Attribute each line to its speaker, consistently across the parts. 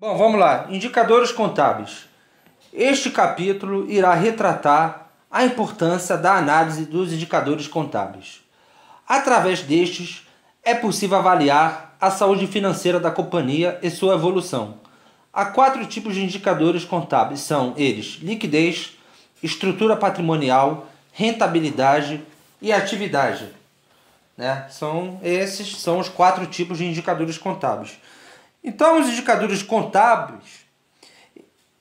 Speaker 1: Bom, vamos lá. Indicadores contábeis. Este capítulo irá retratar a importância da análise dos indicadores contábeis. Através destes, é possível avaliar a saúde financeira da companhia e sua evolução. Há 4 tipos de indicadores contábeis, são eles: liquidez, estrutura patrimonial, rentabilidade e atividade. Esses são os 4 tipos de indicadores contábeis. Então, os indicadores contábeis,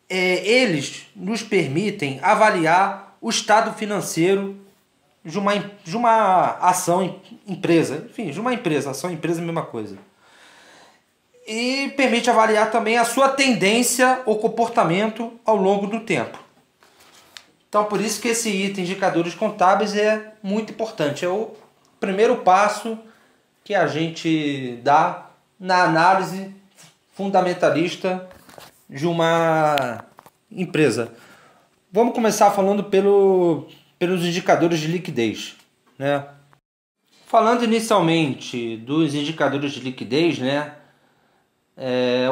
Speaker 1: eles nos permitem avaliar o estado financeiro de uma ação empresa. Enfim, de uma empresa. Ação empresa é a mesma coisa. E permite avaliar também a sua tendência ou comportamento ao longo do tempo. Então, por isso que esse item indicadores contábeis é muito importante. É o primeiro passo que a gente dá na análise fundamentalista de uma empresa. Vamos começar falando pelos indicadores de liquidez, né? Falando inicialmente dos indicadores de liquidez, né?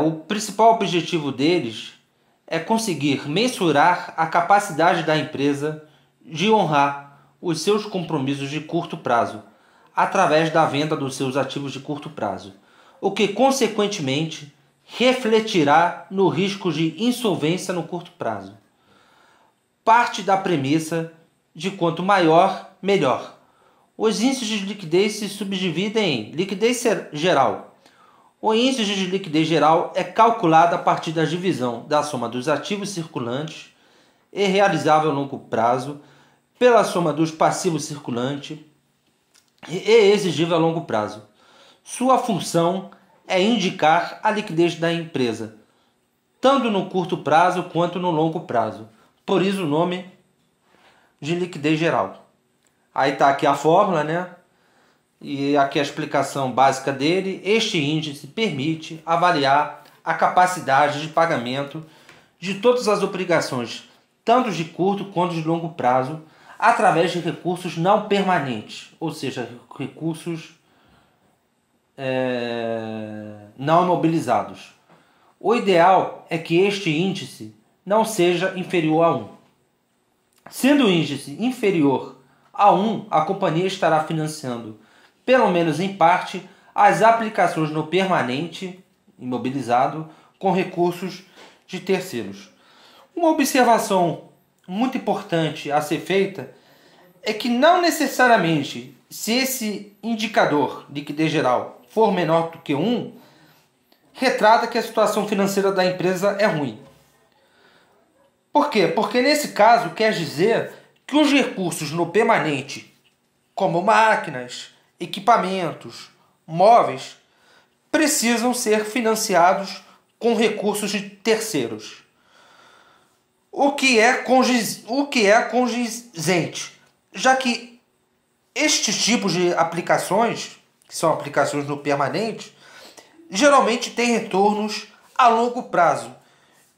Speaker 1: O principal objetivo deles é conseguir mensurar a capacidade da empresa de honrar os seus compromissos de curto prazo através da venda dos seus ativos de curto prazo, o que consequentemente refletirá no risco de insolvência no curto prazo. Parte da premissa de quanto maior, melhor. Os índices de liquidez se subdividem em liquidez geral. O índice de liquidez geral é calculado a partir da divisão da soma dos ativos circulantes e realizável a longo prazo pela soma dos passivos circulantes e exigível a longo prazo. Sua função é indicar a liquidez da empresa, tanto no curto prazo quanto no longo prazo. Por isso o nome de liquidez geral. Aí está aqui a fórmula, né? E aqui a explicação básica dele. Este índice permite avaliar a capacidade de pagamento de todas as obrigações, tanto de curto quanto de longo prazo, através de recursos não permanentes, ou seja, recursos não imobilizados. O ideal é que este índice não seja inferior a 1. Sendo o índice inferior a 1, a companhia estará financiando, pelo menos em parte, as aplicações no permanente imobilizado com recursos de terceiros. Uma observação muito importante a ser feita é que não necessariamente, se esse indicador liquidez geral for menor do que 1, retrata que a situação financeira da empresa é ruim. Por quê? Porque nesse caso quer dizer que os recursos no permanente, como máquinas, equipamentos, móveis, precisam ser financiados com recursos de terceiros. O que é condizente, já que estes tipos de aplicações, que são aplicações no permanente, geralmente têm retornos a longo prazo.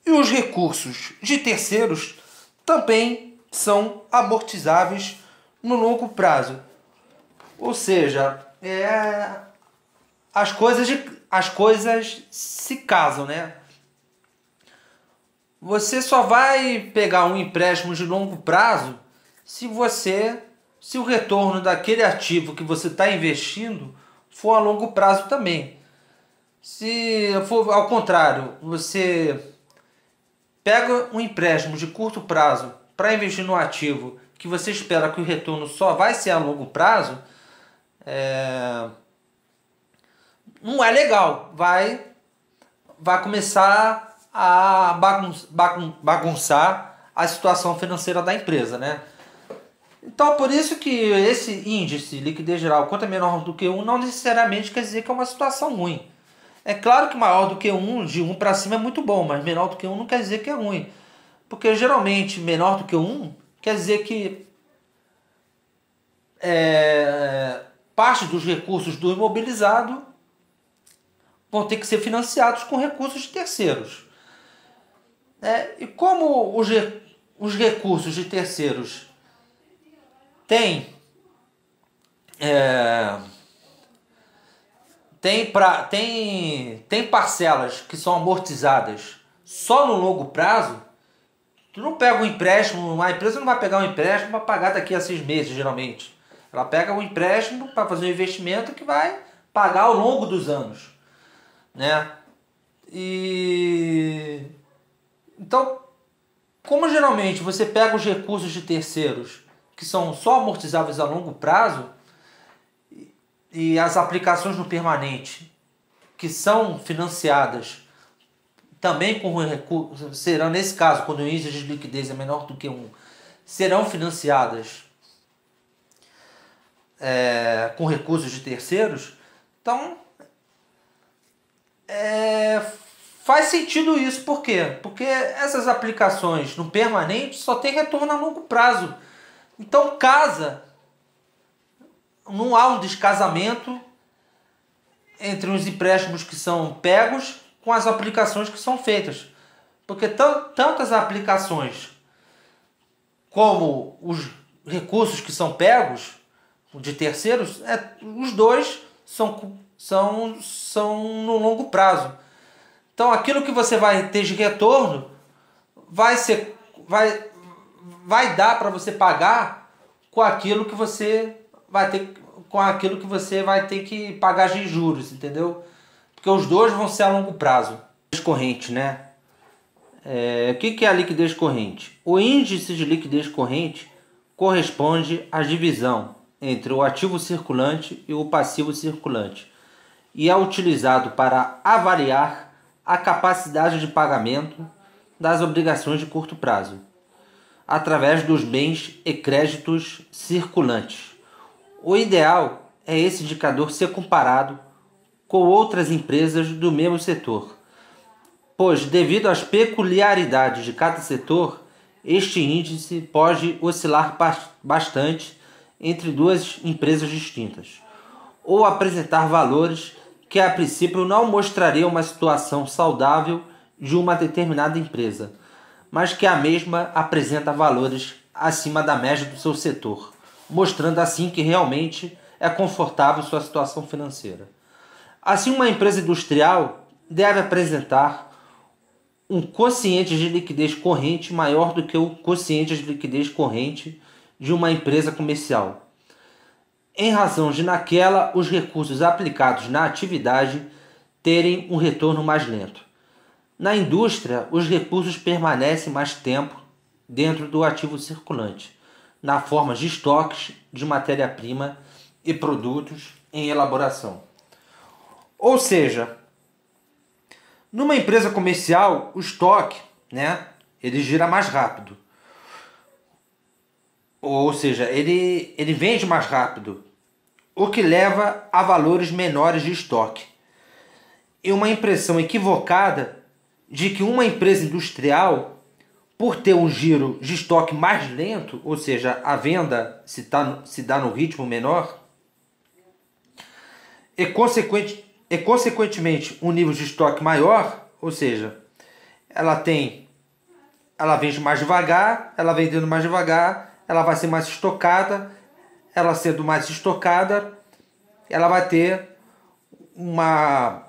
Speaker 1: E os recursos de terceiros também são amortizáveis no longo prazo. Ou seja, as coisas se casam, né? Você só vai pegar um empréstimo de longo prazo se o retorno daquele ativo que você está investindo for a longo prazo também. Se for ao contrário, você pega um empréstimo de curto prazo para investir no ativo que você espera que o retorno só vai ser a longo prazo, não é legal. Vai começar a bagunçar a situação financeira da empresa, né? Então, por isso que esse índice liquidez geral, quanto é menor do que 1, não necessariamente quer dizer que é uma situação ruim. É claro que maior do que 1, de 1 para cima é muito bom, mas menor do que 1 não quer dizer que é ruim. Porque geralmente menor do que 1 quer dizer que parte dos recursos do imobilizado vão ter que ser financiados com recursos de terceiros. E como os recursos de terceiros têm tem parcelas que são amortizadas só no longo prazo. Tu não pega um empréstimo, a empresa não vai pegar um empréstimo para pagar daqui a 6 meses, geralmente. Ela pega um empréstimo para fazer um investimento que vai pagar ao longo dos anos, né? E então, como geralmente você pega os recursos de terceiros que são só amortizáveis a longo prazo e as aplicações no permanente que são financiadas também com recursos, serão, nesse caso, quando o índice de liquidez é menor do que 1, serão financiadas com recursos de terceiros. Então, faz sentido isso. Por quê? Porque essas aplicações no permanente só tem retorno a longo prazo. Então, não há um descasamento entre os empréstimos que são pegos com as aplicações que são feitas. Porque tanto as aplicações como os recursos que são pegos de terceiros, os dois são no longo prazo. Então aquilo que você vai ter de retorno vai dar para você pagar com aquilo que você vai ter que pagar de juros, entendeu? Porque os dois vão ser a longo prazo. Liquidez corrente, né? O que é a liquidez corrente? O índice de liquidez corrente corresponde à divisão entre o ativo circulante e o passivo circulante e é utilizado para avaliar a capacidade de pagamento das obrigações de curto prazo através dos bens e créditos circulantes. O ideal é esse indicador ser comparado com outras empresas do mesmo setor, pois, devido às peculiaridades de cada setor, este índice pode oscilar bastante entre duas empresas distintas, ou apresentar valores que a princípio não mostrariam uma situação saudável de uma determinada empresa, mas que a mesma apresenta valores acima da média do seu setor, mostrando assim que realmente é confortável sua situação financeira. Assim, uma empresa industrial deve apresentar um quociente de liquidez corrente maior do que o quociente de liquidez corrente de uma empresa comercial, em razão de naquela os recursos aplicados na atividade terem um retorno mais lento. Na indústria, os recursos permanecem mais tempo dentro do ativo circulante, na forma de estoques de matéria-prima e produtos em elaboração. Ou seja, numa empresa comercial, o estoque, né, ele gira mais rápido. Ou seja, ele vende mais rápido, o que leva a valores menores de estoque. E uma impressão equivocada de que uma empresa industrial, por ter um giro de estoque mais lento, ou seja, a venda se dá no ritmo menor, e consequentemente um nível de estoque maior, ou seja, ela vende mais devagar, ela vendendo mais devagar, ela vai ser mais estocada, ela sendo mais estocada, ela vai ter uma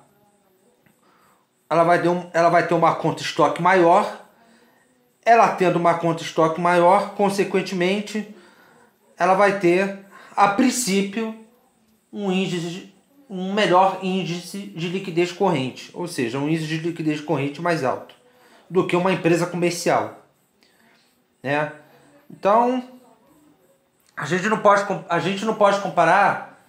Speaker 1: conta estoque maior, ela tendo uma conta estoque maior, consequentemente, ela vai ter, a princípio, um melhor índice de liquidez corrente, ou seja, um índice de liquidez corrente mais alto do que uma empresa comercial, né? Então, a gente não pode comparar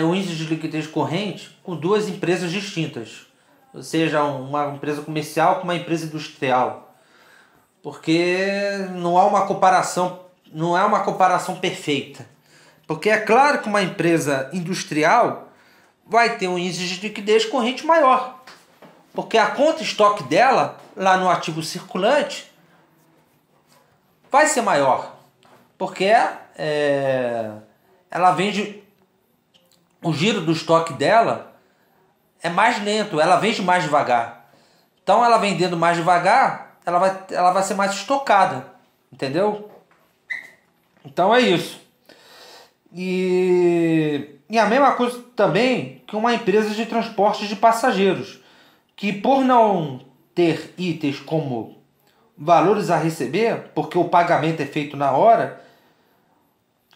Speaker 1: o índice de liquidez corrente com duas empresas distintas, ou seja, uma empresa comercial com uma empresa industrial, porque não é uma comparação perfeita. Porque é claro que uma empresa industrial vai ter um índice de liquidez corrente maior, porque a conta estoque dela, lá no ativo circulante, vai ser maior, porque ela vende, o giro do estoque dela é mais lento, ela vende mais devagar. Então, ela vendendo mais devagar, ela vai ser mais estocada, entendeu? Então é isso. E E a mesma coisa também que uma empresa de transporte de passageiros, que por não ter itens como valores a receber, porque o pagamento é feito na hora,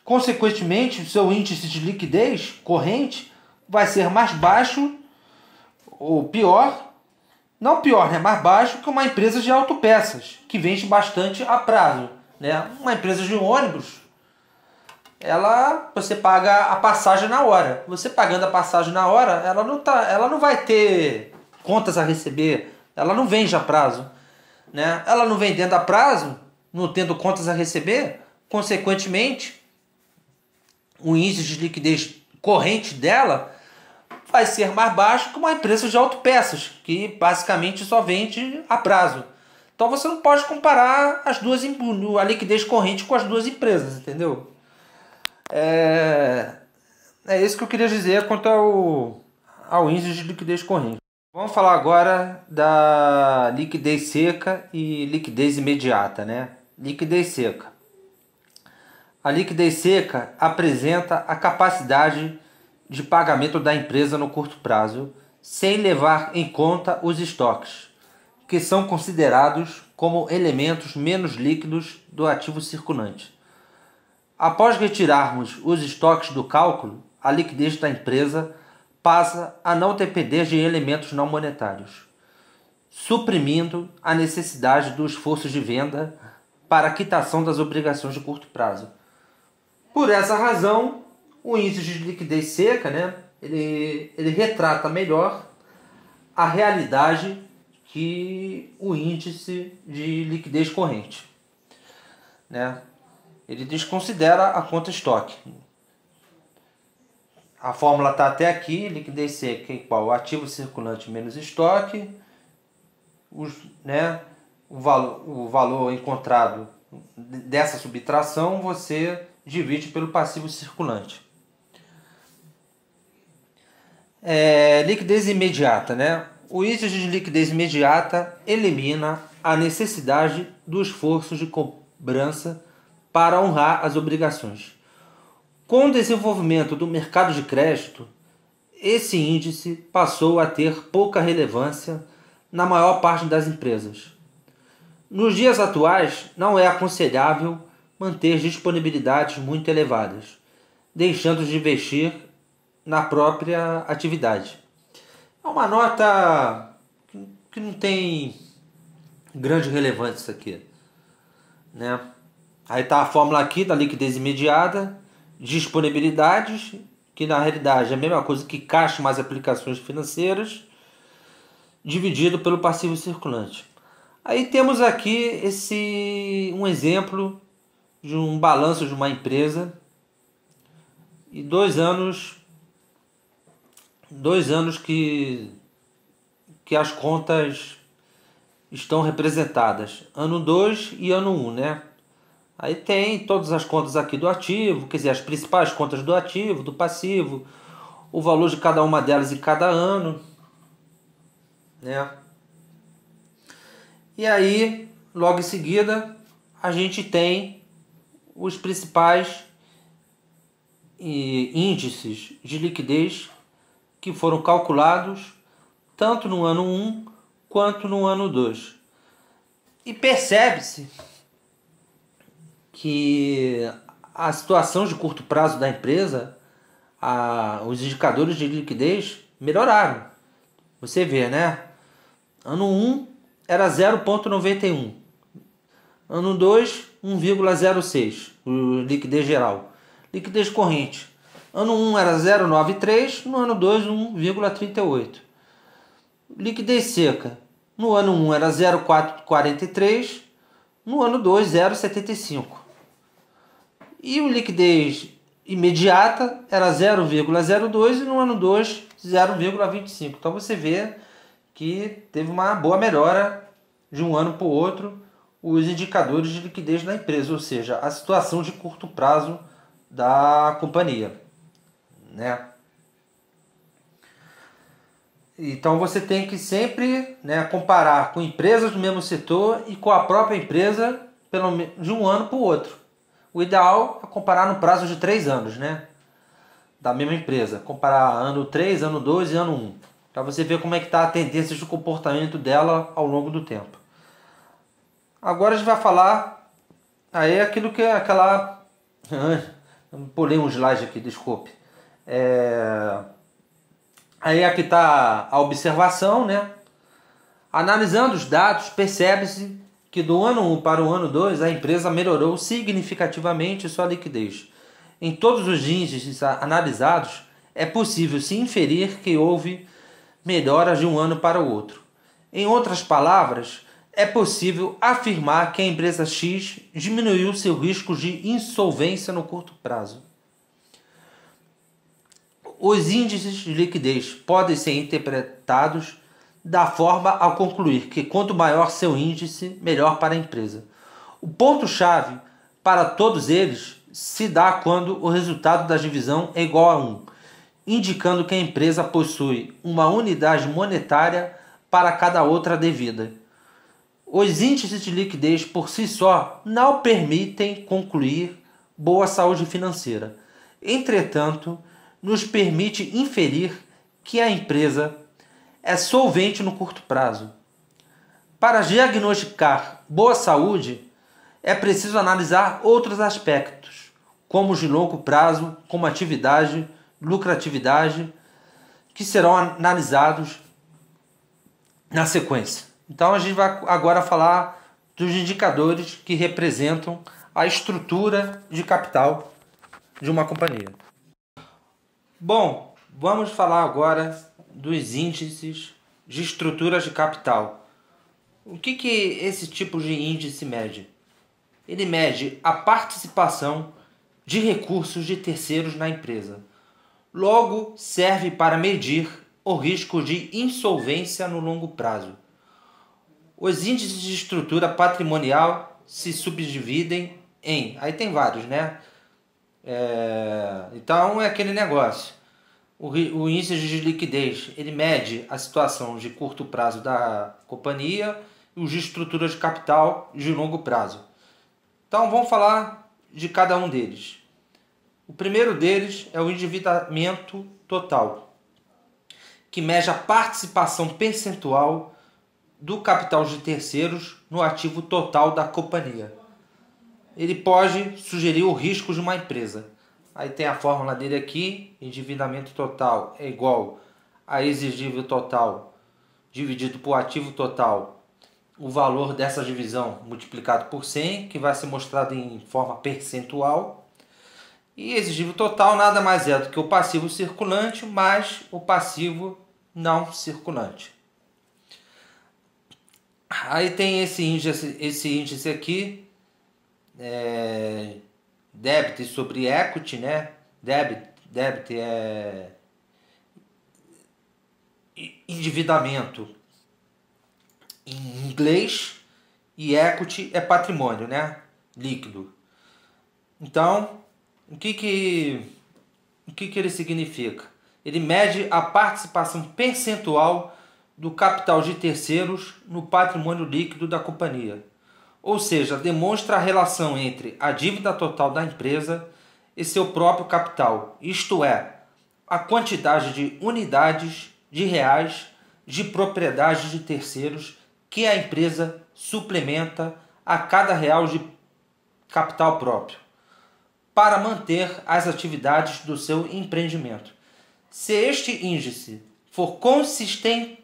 Speaker 1: consequentemente, o seu índice de liquidez corrente vai ser mais baixo, ou pior, não pior, né? Mais baixo que uma empresa de autopeças, que vende bastante a prazo. Né? Uma empresa de ônibus, você paga a passagem na hora. Você pagando a passagem na hora, ela não vai ter contas a receber, ela não vende a prazo. Né? Ela não vendendo a prazo, não tendo contas a receber, consequentemente, o índice de liquidez corrente dela vai ser mais baixo que uma empresa de autopeças, que basicamente só vende a prazo. Então você não pode comparar a liquidez corrente com as duas empresas, entendeu? É isso que eu queria dizer quanto ao índice de liquidez corrente. Vamos falar agora da liquidez seca e liquidez imediata, né? Liquidez seca. A liquidez seca apresenta a capacidade de pagamento da empresa no curto prazo, sem levar em conta os estoques, que são considerados como elementos menos líquidos do ativo circulante. Após retirarmos os estoques do cálculo, a liquidez da empresa passa a não depender de elementos não monetários, suprimindo a necessidade do esforço de venda para a quitação das obrigações de curto prazo. Por essa razão, o índice de liquidez seca, né, ele retrata melhor a realidade que o índice de liquidez corrente. Né? Ele desconsidera a conta estoque. A fórmula está até aqui, liquidez seca é igual ativo circulante menos estoque, o valor encontrado dessa subtração você divide pelo passivo circulante. Liquidez imediata, né? O índice de liquidez imediata elimina a necessidade do esforço de cobrança para honrar as obrigações. Com o desenvolvimento do mercado de crédito, esse índice passou a ter pouca relevância na maior parte das empresas. Nos dias atuais, não é aconselhável manter disponibilidades muito elevadas, deixando de investir na própria atividade. É uma nota que não tem grande relevância isso aqui. Né? Aí está a fórmula aqui da liquidez imediata, disponibilidades, que na realidade é a mesma coisa que caixa mais aplicações financeiras, dividido pelo passivo circulante. Aí temos aqui um exemplo de um balanço de uma empresa e 2 anos que as contas estão representadas, ano 2 e ano 1, né? Aí tem todas as contas aqui do ativo, quer dizer, as principais contas do ativo, do passivo, o valor de cada uma delas em cada ano, né? E aí, logo em seguida, a gente tem os principais índices de liquidez que foram calculados tanto no ano 1 quanto no ano 2. E percebe-se que a situação de curto prazo da empresa, os indicadores de liquidez melhoraram. Você vê, né? Ano 1 era 0,91. Ano 2, 1,06, o liquidez geral. Liquidez corrente. Ano 1 era 0,93, no ano 2, 1,38. Liquidez seca. No ano 1 era 0,43, no ano 2, 0,75. E o liquidez imediata era 0,02 e no ano 2, 0,25. Então você vê que teve uma boa melhora de um ano para o outro os indicadores de liquidez da empresa, ou seja, a situação de curto prazo da companhia. Né? Então você tem que sempre, né, comparar com empresas do mesmo setor e com a própria empresa de um ano para o outro. O ideal é comparar no prazo de 3 anos. Né? da mesma empresa. Comparar ano 3, ano 2 e ano 1. Para você ver como é que está a tendência de comportamento dela ao longo do tempo. Agora a gente vai falar aí aquilo que é aquela... Pulei um slide aqui, desculpe. Aí aqui está a observação, né? Analisando os dados, percebe-se que do ano 1 para o ano 2 a empresa melhorou significativamente sua liquidez. Em todos os índices analisados, é possível se inferir que houve melhoras de um ano para o outro. Em outras palavras, é possível afirmar que a empresa X diminuiu seu risco de insolvência no curto prazo. Os índices de liquidez podem ser interpretados da forma a concluir que quanto maior seu índice, melhor para a empresa. O ponto-chave para todos eles se dá quando o resultado da divisão é igual a 1, indicando que a empresa possui uma unidade monetária para cada outra devida. Os índices de liquidez por si só não permitem concluir boa saúde financeira. Entretanto, nos permite inferir que a empresa é solvente no curto prazo. Para diagnosticar boa saúde, é preciso analisar outros aspectos, como os de longo prazo, como atividade, lucratividade, que serão analisados na sequência. Então a gente vai agora falar dos indicadores que representam a estrutura de capital de uma companhia. Bom, vamos falar agora dos índices de estruturas de capital. O que esse tipo de índice mede? Ele mede a participação de recursos de terceiros na empresa. Logo, serve para medir o risco de insolvência no longo prazo. Os índices de estrutura patrimonial se subdividem em... Aí tem vários, né? Então é aquele negócio. O índice de liquidez, ele mede a situação de curto prazo da companhia e os de estrutura de capital de longo prazo. Então vamos falar de cada um deles. O primeiro deles é o endividamento total, que mede a participação percentual do capital de terceiros no ativo total da companhia. Ele pode sugerir o risco de uma empresa. Aí tem a fórmula dele aqui: endividamento total é igual a exigível total dividido por ativo total, o valor dessa divisão multiplicado por 100, que vai ser mostrado em forma percentual. E exigível total nada mais é do que o passivo circulante mais o passivo não circulante. Aí tem esse índice aqui, debit sobre equity, né? Debit é endividamento em inglês e equity é patrimônio, né? Líquido. Então, o que ele significa? Ele mede a participação percentual do capital de terceiros no patrimônio líquido da companhia. Ou seja, demonstra a relação entre a dívida total da empresa e seu próprio capital, isto é, a quantidade de unidades de reais de propriedade de terceiros que a empresa suplementa a cada real de capital próprio, para manter as atividades do seu empreendimento. Se este índice for consistente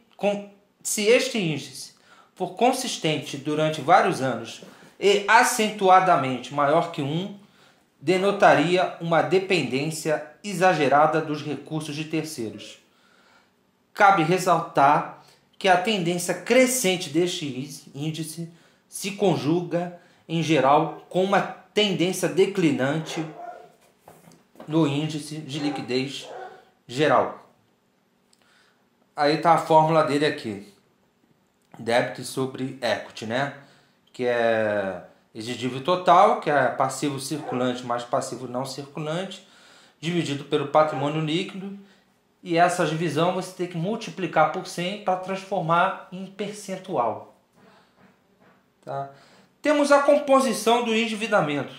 Speaker 1: durante vários anos e acentuadamente maior que 1, denotaria uma dependência exagerada dos recursos de terceiros. Cabe ressaltar que a tendência crescente deste índice se conjuga, em geral, com uma tendência declinante no índice de liquidez geral. Aí está a fórmula dele aqui. Débito sobre equity, né? Que é exigível total, que é passivo circulante mais passivo não circulante, dividido pelo patrimônio líquido. E essa divisão você tem que multiplicar por 100 para transformar em percentual. Tá? Temos a composição do endividamento,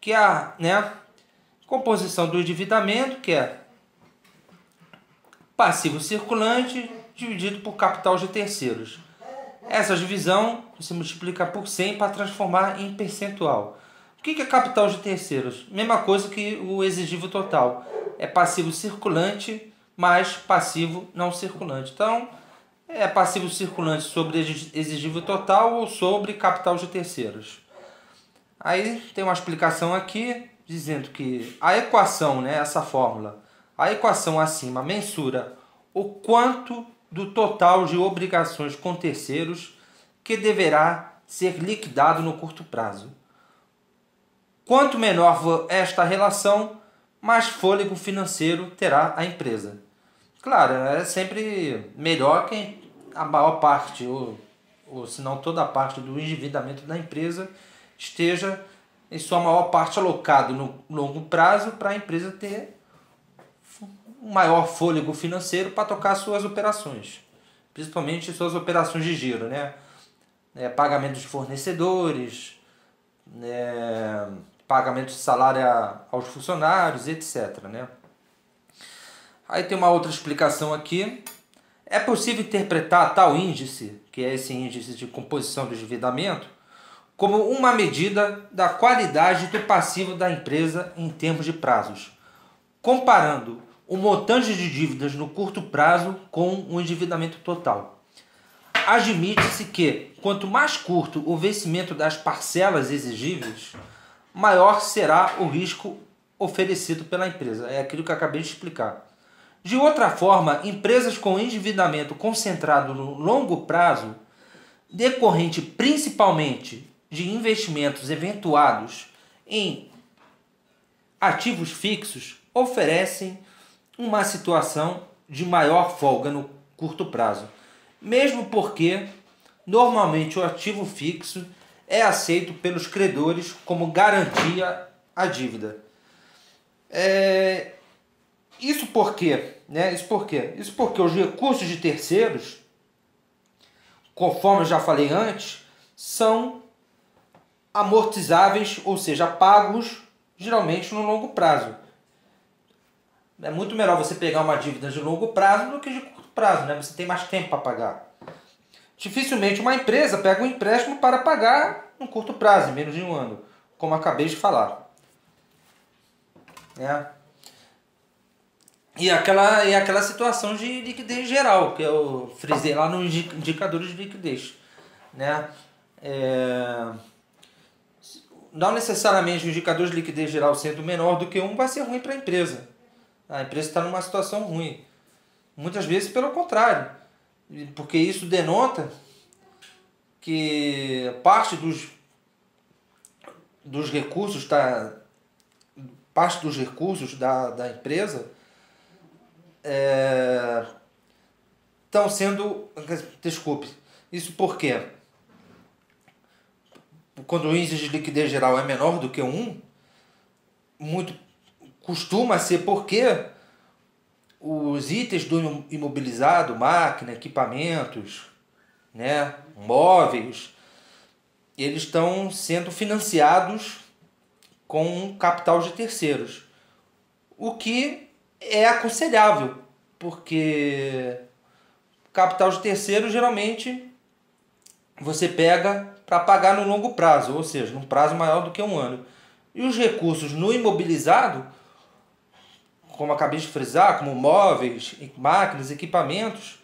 Speaker 1: que Composição do endividamento, que é passivo circulante dividido por capital de terceiros. Essa divisão você multiplica por 100 para transformar em percentual. O que é capital de terceiros? Mesma coisa que o exigível total. É passivo circulante mais passivo não circulante. Então, é passivo circulante sobre exigível total ou sobre capital de terceiros. Aí tem uma explicação aqui dizendo que a equação, né, essa fórmula, a equação acima mensura o quanto do total de obrigações com terceiros que deverá ser liquidado no curto prazo. Quanto menor for esta relação, mais fôlego financeiro terá a empresa. Claro, é sempre melhor que a maior parte, ou se não toda a parte do endividamento da empresa esteja em sua maior parte alocado no longo prazo para a empresa ter um maior fôlego financeiro para tocar suas operações, principalmente suas operações de giro, né? Pagamento de fornecedores, pagamento de salário aos funcionários, etc. Né? Aí tem uma outra explicação aqui. É possível interpretar tal índice, que é esse índice de composição do endividamento, como uma medida da qualidade do passivo da empresa em termos de prazos, comparando o montante de dívidas no curto prazo com o endividamento total. Admite-se que, quanto mais curto o vencimento das parcelas exigíveis, maior será o risco oferecido pela empresa. É aquilo que eu acabei de explicar. De outra forma, empresas com endividamento concentrado no longo prazo, decorrente principalmente de investimentos eventuados em ativos fixos, oferecem uma situação de maior folga no curto prazo, mesmo porque normalmente o ativo fixo é aceito pelos credores como garantia à dívida. Isso por quê? Isso porque os recursos de terceiros, conforme eu já falei antes, são amortizáveis, ou seja, pagos geralmente no longo prazo. É muito melhor você pegar uma dívida de longo prazo do que de curto prazo, né? Você tem mais tempo para pagar. Dificilmente uma empresa pega um empréstimo para pagar no curto prazo, em menos de um ano, como acabei de falar. E aquela situação de liquidez geral, que eu frisei lá nos indicadores de liquidez. Não necessariamente o indicador de liquidez geral sendo menor do que um vai ser ruim para a empresa. A empresa está numa situação ruim. Muitas vezes pelo contrário, porque isso denota que parte dos recursos da empresa estão sendo... Desculpe. Isso por quê? Quando o índice de liquidez geral é menor do que 1, muito costuma ser porque os itens do imobilizado, máquina, equipamentos, móveis, eles estão sendo financiados com capital de terceiros, o que é aconselhável, porque capital de terceiros geralmente você pega para pagar no longo prazo, ou seja, num prazo maior do que um ano. E os recursos no imobilizado, como acabei de frisar, como móveis, máquinas, equipamentos,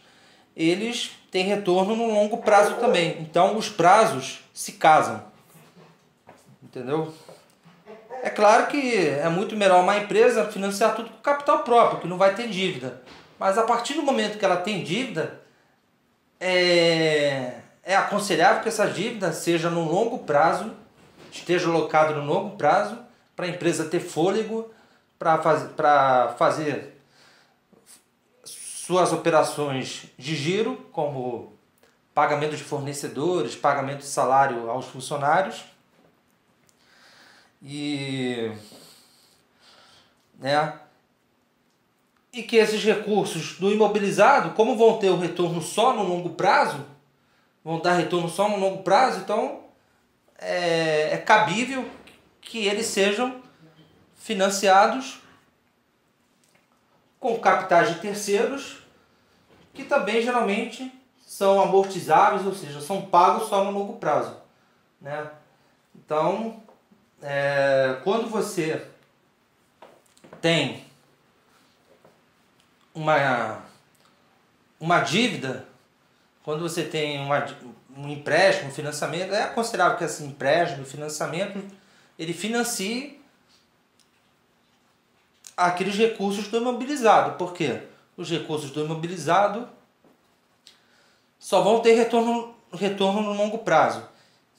Speaker 1: eles têm retorno no longo prazo também. Então os prazos se casam. Entendeu? É claro que é muito melhor uma empresa financiar tudo com capital próprio, que não vai ter dívida. Mas a partir do momento que ela tem dívida, é aconselhável que essa dívida seja no longo prazo, esteja alocada no longo prazo, para a empresa ter fôlego para fazer suas operações de giro, como pagamento de fornecedores, pagamento de salário aos funcionários. E que esses recursos do imobilizado, como vão ter o retorno só no longo prazo, então é cabível que eles sejam financiados com capitais de terceiros, que também geralmente são amortizáveis, ou seja, são pagos só no longo prazo, né? Então, quando você tem uma dívida, quando você tem um empréstimo, um financiamento, é considerável que esse empréstimo, financiamento, ele financie aqueles recursos do imobilizado. Por quê? Os recursos do imobilizado só vão ter retorno no longo prazo.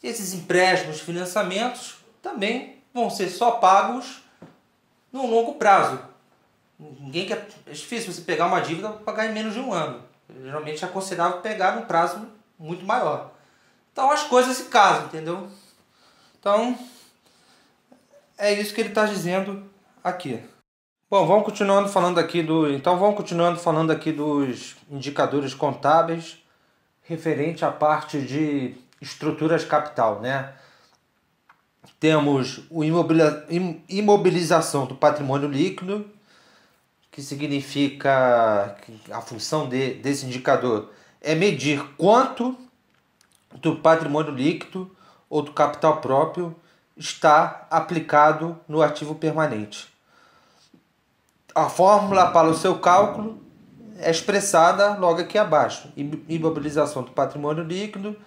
Speaker 1: E esses empréstimos, financiamentos, também vão ser só pagos no longo prazo. É difícil você pegar uma dívida para pagar em menos de um ano. Geralmente é aconselhável pegar num prazo muito maior. Então as coisas se casam, entendeu? Então é isso que ele está dizendo aqui. Bom, vamos continuando falando aqui dos indicadores contábeis referente à parte de estruturas capital, né? Temos o imobilização do patrimônio líquido, que significa que a função desse indicador é medir quanto do patrimônio líquido ou do capital próprio está aplicado no ativo permanente. A fórmula para o seu cálculo é expressada logo aqui abaixo. Imobilização do patrimônio líquido,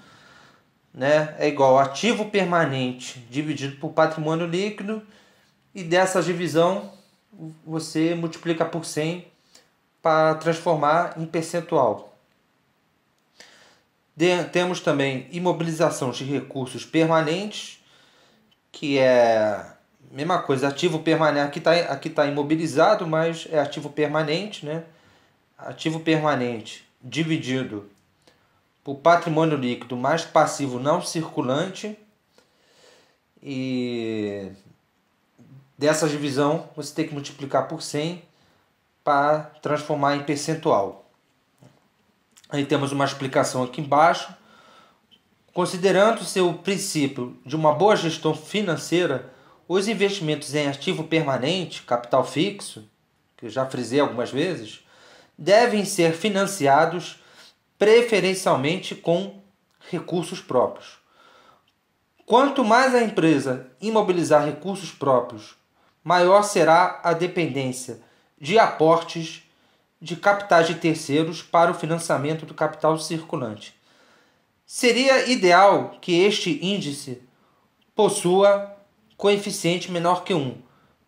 Speaker 1: né, é igual a ativo permanente dividido por patrimônio líquido, e dessa divisão você multiplica por 100 para transformar em percentual. Temos também imobilização de recursos permanentes, que é a mesma coisa, ativo permanente, aqui tá imobilizado, mas é ativo permanente, né? Ativo permanente dividido por patrimônio líquido mais passivo não circulante, e dessa divisão você tem que multiplicar por 100 para transformar em percentual. Aí temos uma explicação aqui embaixo. Considerando-se o princípio de uma boa gestão financeira, os investimentos em ativo permanente, capital fixo, que eu já frisei algumas vezes, devem ser financiados preferencialmente com recursos próprios. Quanto mais a empresa imobilizar recursos próprios, maior será a dependência de aportes de capitais de terceiros para o financiamento do capital circulante. Seria ideal que este índice possua coeficiente menor que 1,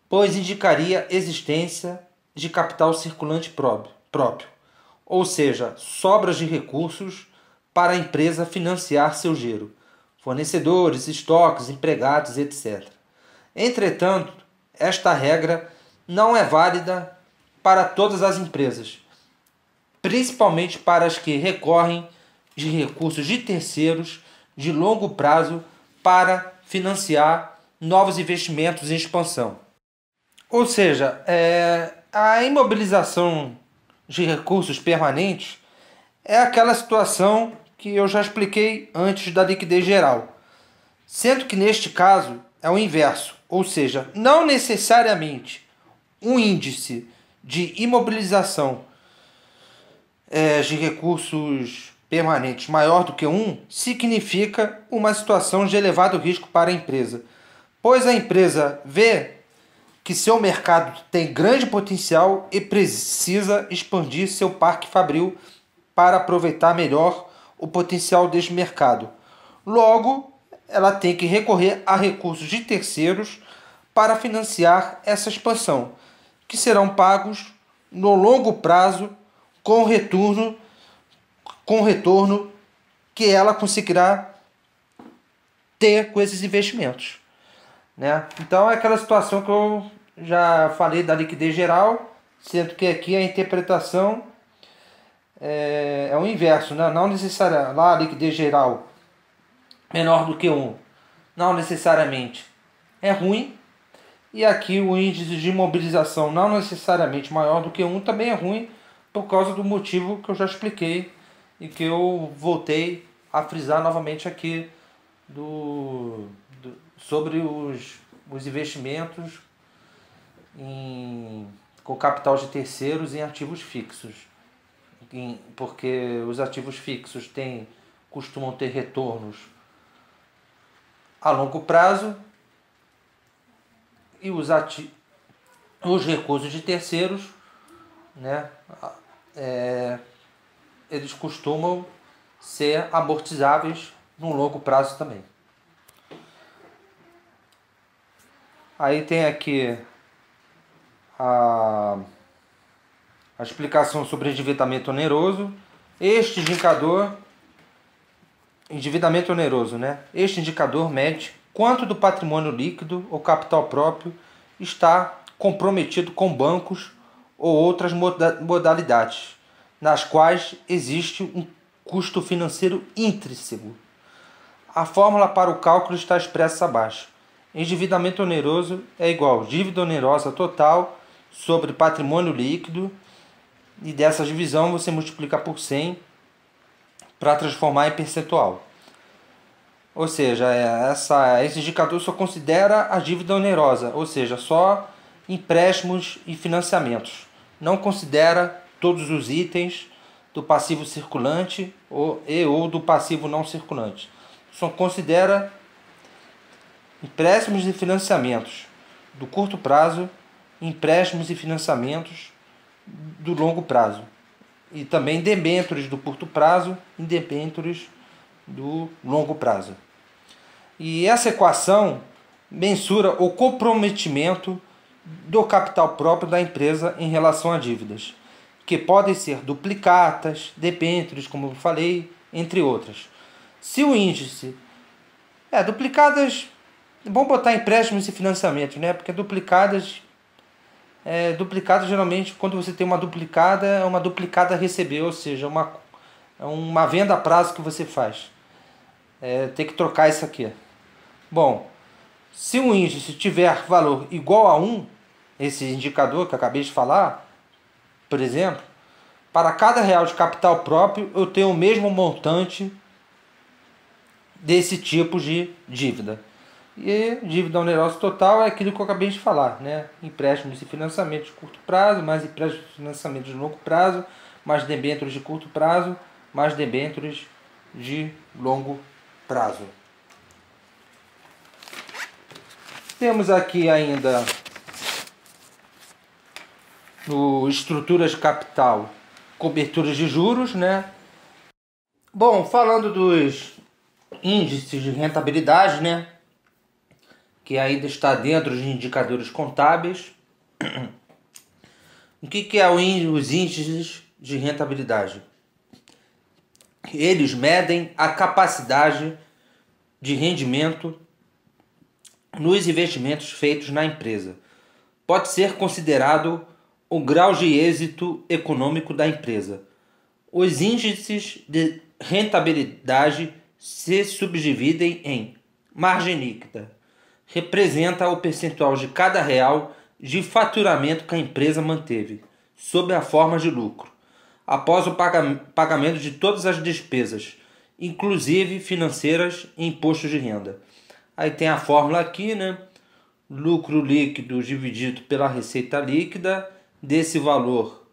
Speaker 1: pois indicaria existência de capital circulante próprio, ou seja, sobras de recursos para a empresa financiar seu giro, fornecedores, estoques, empregados, etc. Entretanto, esta regra não é válida para todas as empresas, principalmente para as que recorrem de recursos de terceiros de longo prazo para financiar novos investimentos em expansão. Ou seja, a imobilização de recursos permanentes é aquela situação que eu já expliquei antes da liquidez geral, sendo que neste caso é o inverso, ou seja, não necessariamente um índice de imobilização de recursos permanentes maior do que 1 significa uma situação de elevado risco para a empresa, pois a empresa vê que seu mercado tem grande potencial e precisa expandir seu parque fabril para aproveitar melhor o potencial deste mercado. Logo, ela tem que recorrer a recursos de terceiros para financiar essa expansão, que serão pagos no longo prazo com retorno que ela conseguirá ter com esses investimentos, né? Então é aquela situação que eu já falei da liquidez geral, sendo que aqui a interpretação é o inverso, né? Não necessariamente lá a liquidez geral menor do que 1 não necessariamente é ruim, e aqui o índice de imobilização não necessariamente maior do que 1 também é ruim, por causa do motivo que eu já expliquei e que eu voltei a frisar novamente aqui sobre os investimentos com capital de terceiros em ativos fixos. Porque os ativos fixos costumam ter retornos a longo prazo e os recursos de terceiros, né, eles costumam ser amortizáveis no longo prazo também. Aí tem aqui a explicação sobre endividamento oneroso. Este indicador, endividamento oneroso, né? Este indicador mede quanto do patrimônio líquido ou capital próprio está comprometido com bancos ou outras modalidades, nas quais existe um custo financeiro intrínseco. A fórmula para o cálculo está expressa abaixo. Endividamento oneroso é igual a dívida onerosa total sobre patrimônio líquido, e dessa divisão você multiplica por 100 para transformar em percentual. Ou seja, esse indicador só considera a dívida onerosa, ou seja, só empréstimos e financiamentos. Não considera todos os itens do passivo circulante ou do passivo não circulante. Só considera empréstimos e financiamentos do curto prazo, empréstimos e financiamentos do longo prazo. E também debêntures do curto prazo e debêntures do longo prazo. E essa equação mensura o comprometimento do capital próprio da empresa em relação a dívidas, que podem ser duplicatas, debêntures, como eu falei, entre outras. Se o índice duplicadas, é bom botar empréstimos e financiamentos, né? Porque duplicadas geralmente, quando você tem uma duplicada, é uma duplicada a receber, ou seja, uma venda a prazo que você faz. Tem que trocar isso aqui. Bom, se o índice tiver valor igual a 1, esse indicador que eu acabei de falar, por exemplo, para cada real de capital próprio eu tenho o mesmo montante desse tipo de dívida. E dívida onerosa total é aquilo que eu acabei de falar, né? Empréstimos e financiamentos de curto prazo, mais empréstimos e financiamentos de longo prazo, mais debêntures de curto prazo, mais debêntures de longo prazo. Temos aqui ainda estruturas de capital, coberturas de juros, né? Bom, falando dos índices de rentabilidade, né, que ainda está dentro de indicadores contábeis. O que é os índices de rentabilidade? Eles medem a capacidade de rendimento nos investimentos feitos na empresa. Pode ser considerado o grau de êxito econômico da empresa. Os índices de rentabilidade se subdividem em margem líquida. Representa o percentual de cada real de faturamento que a empresa manteve, sob a forma de lucro, após o pagamento de todas as despesas, inclusive financeiras e impostos de renda. Aí tem a fórmula aqui, né? Lucro líquido dividido pela receita líquida. Desse valor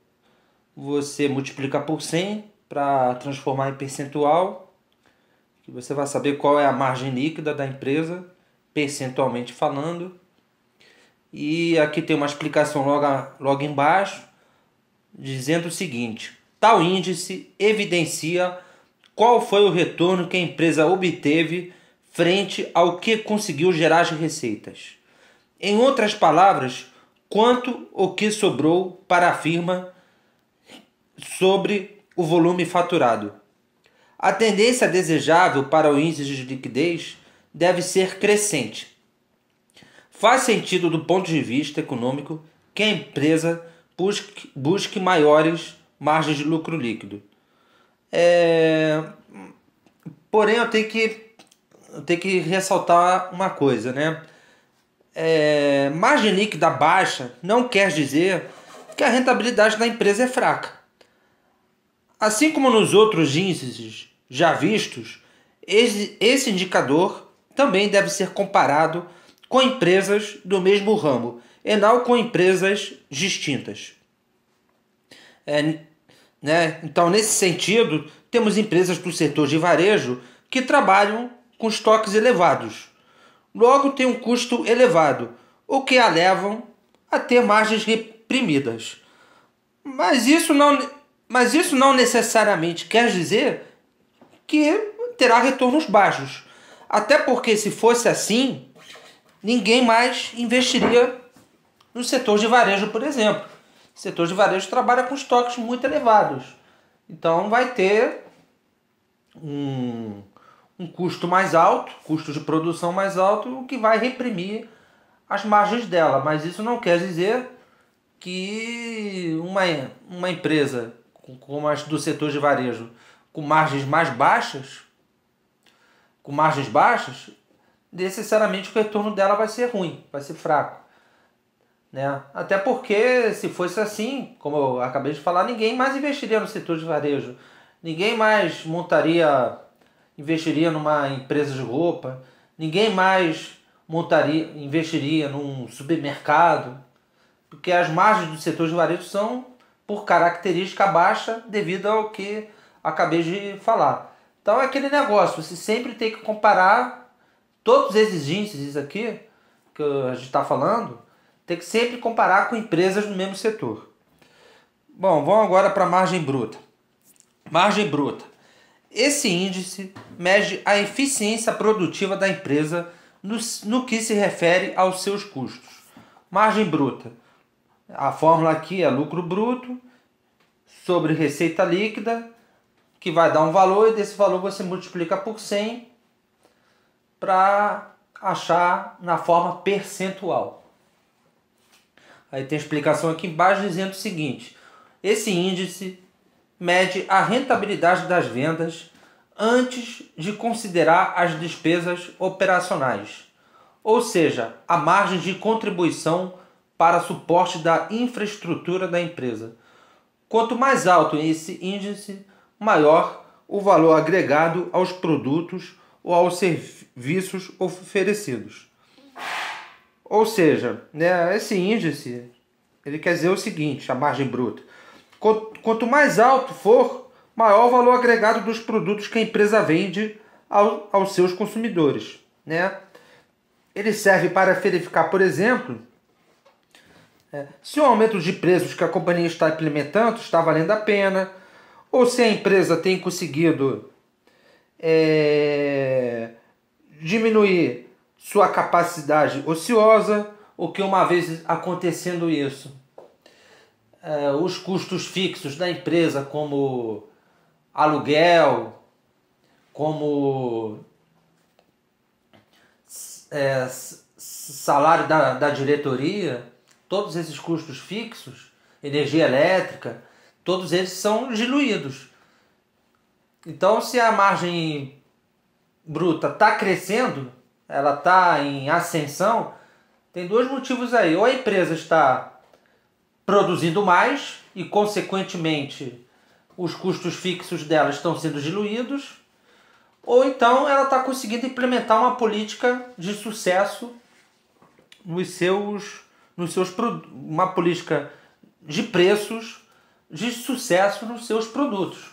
Speaker 1: você multiplica por 100 para transformar em percentual. Que você vai saber qual é a margem líquida da empresa, percentualmente falando. E aqui tem uma explicação logo embaixo, dizendo o seguinte: tal índice evidencia qual foi o retorno que a empresa obteve frente ao que conseguiu gerar de receitas. Em outras palavras, quanto o que sobrou para a firma sobre o volume faturado. A tendência desejável para o índice de liquidez deve ser crescente. Faz sentido do ponto de vista econômico que a empresa busque maiores margens de lucro líquido. Porém, eu tenho que ressaltar uma coisa, né? Margem líquida baixa não quer dizer que a rentabilidade da empresa é fraca. Assim como nos outros índices já vistos, esse indicador também deve ser comparado com empresas do mesmo ramo. Enal com empresas distintas. Então, nesse sentido, temos empresas do setor de varejo que trabalham com estoques elevados. Logo, tem um custo elevado, o que a levam a ter margens reprimidas. Mas isso não necessariamente quer dizer que terá retornos baixos. Até porque, se fosse assim, ninguém mais investiria no setor de varejo, por exemplo. O setor de varejo trabalha com estoques muito elevados. Então vai ter um custo mais alto, custo de produção mais alto, o que vai reprimir as margens dela. Mas isso não quer dizer que uma empresa como as do setor de varejo com margens baixas, necessariamente o retorno dela vai ser ruim, vai ser fraco. Né? Até porque, se fosse assim, como eu acabei de falar, ninguém mais investiria no setor de varejo. Ninguém mais investiria numa empresa de roupa. Ninguém mais investiria num supermercado. Porque as margens do setor de varejo são, por característica, baixa devido ao que acabei de falar. Então é aquele negócio, você sempre tem que comparar todos esses índices aqui que a gente está falando, tem que sempre comparar com empresas no mesmo setor. Bom, vamos agora para a margem bruta. Margem bruta. Esse índice mede a eficiência produtiva da empresa no que se refere aos seus custos. Margem bruta. A fórmula aqui é lucro bruto sobre receita líquida, que vai dar um valor, e desse valor você multiplica por 100 para achar na forma percentual. Aí tem a explicação aqui embaixo dizendo o seguinte: esse índice mede a rentabilidade das vendas antes de considerar as despesas operacionais, ou seja, a margem de contribuição para suporte da infraestrutura da empresa. Quanto mais alto esse índice, maior o valor agregado aos produtos ou aos serviços oferecidos. Ou seja, né, esse índice ele quer dizer o seguinte, a margem bruta. Quanto mais alto for, maior o valor agregado dos produtos que a empresa vende aos seus consumidores. Né? Ele serve para verificar, por exemplo, se o aumento de preços que a companhia está implementando está valendo a pena, ou se a empresa tem conseguido diminuir sua capacidade ociosa, ou que uma vez acontecendo isso, os custos fixos da empresa, como aluguel, como salário da diretoria, todos esses custos fixos, energia elétrica, todos eles são diluídos. Então, se a margem bruta está crescendo, ela está em ascensão, tem dois motivos aí. Ou a empresa está produzindo mais e, consequentemente, os custos fixos dela estão sendo diluídos, ou então ela está conseguindo implementar uma política de sucesso uma política de preços de sucesso nos seus produtos.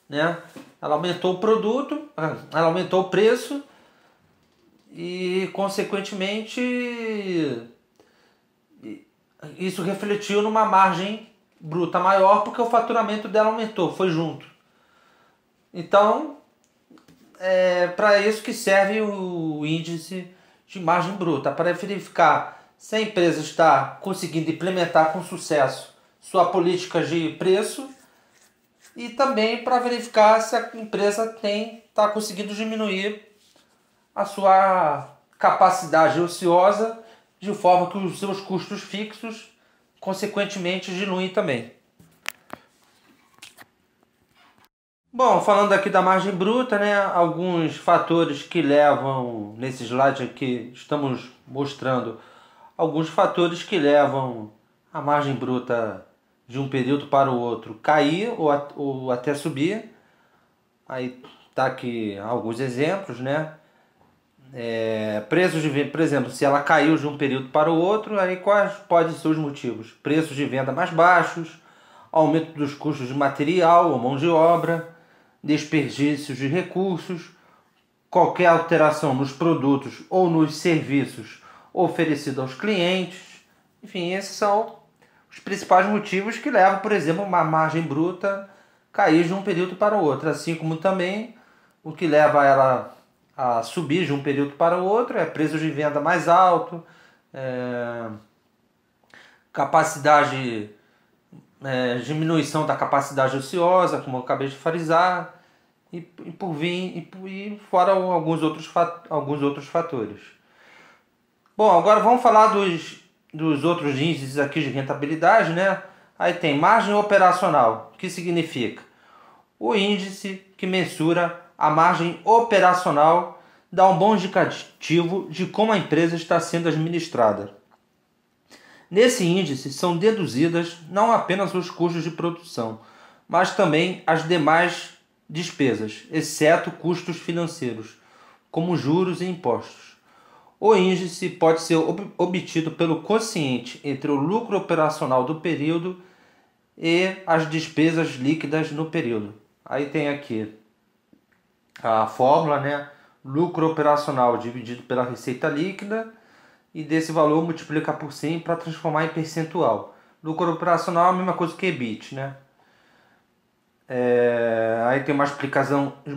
Speaker 1: Né? Ela aumentou o preço e, consequentemente, isso refletiu numa margem bruta maior porque o faturamento dela aumentou, foi junto. Então, é para isso que serve o índice de margem bruta, para verificar se a empresa está conseguindo implementar com sucesso sua política de preço e também para verificar se a empresa está conseguindo diminuir a sua capacidade ociosa de forma que os seus custos fixos, consequentemente, diluem também. Bom, falando aqui da margem bruta, né, alguns fatores que levam, nesse slide aqui estamos mostrando, alguns fatores que levam a margem bruta de um período para o outro cair ou até subir. Aí tá aqui alguns exemplos, né? Preços de venda, por exemplo, se ela caiu de um período para o outro, aí quais podem ser os motivos? Preços de venda mais baixos, aumento dos custos de material ou mão de obra, desperdícios de recursos, qualquer alteração nos produtos ou nos serviços oferecidos aos clientes. Enfim, esses são os principais motivos que levam, por exemplo, uma margem bruta cair de um período para o outro, assim como também o que leva ela a subir de um período para o outro é preço de venda mais alto, capacidade, diminuição da capacidade ociosa, como eu acabei de frisar, e fora alguns outros fatores. Bom, agora vamos falar dos outros índices aqui de rentabilidade, né? Aí tem margem operacional, que significa o índice que mensura a margem operacional, dá um bom indicativo de como a empresa está sendo administrada. Nesse índice são deduzidas não apenas os custos de produção, mas também as demais despesas, exceto custos financeiros, como juros e impostos. O índice pode ser obtido pelo quociente entre o lucro operacional do período e as despesas líquidas no período. Aí tem aqui a fórmula, né? Lucro operacional dividido pela receita líquida, e desse valor multiplicar por 100 para transformar em percentual. Lucro operacional é a mesma coisa que EBIT, né? Aí tem uma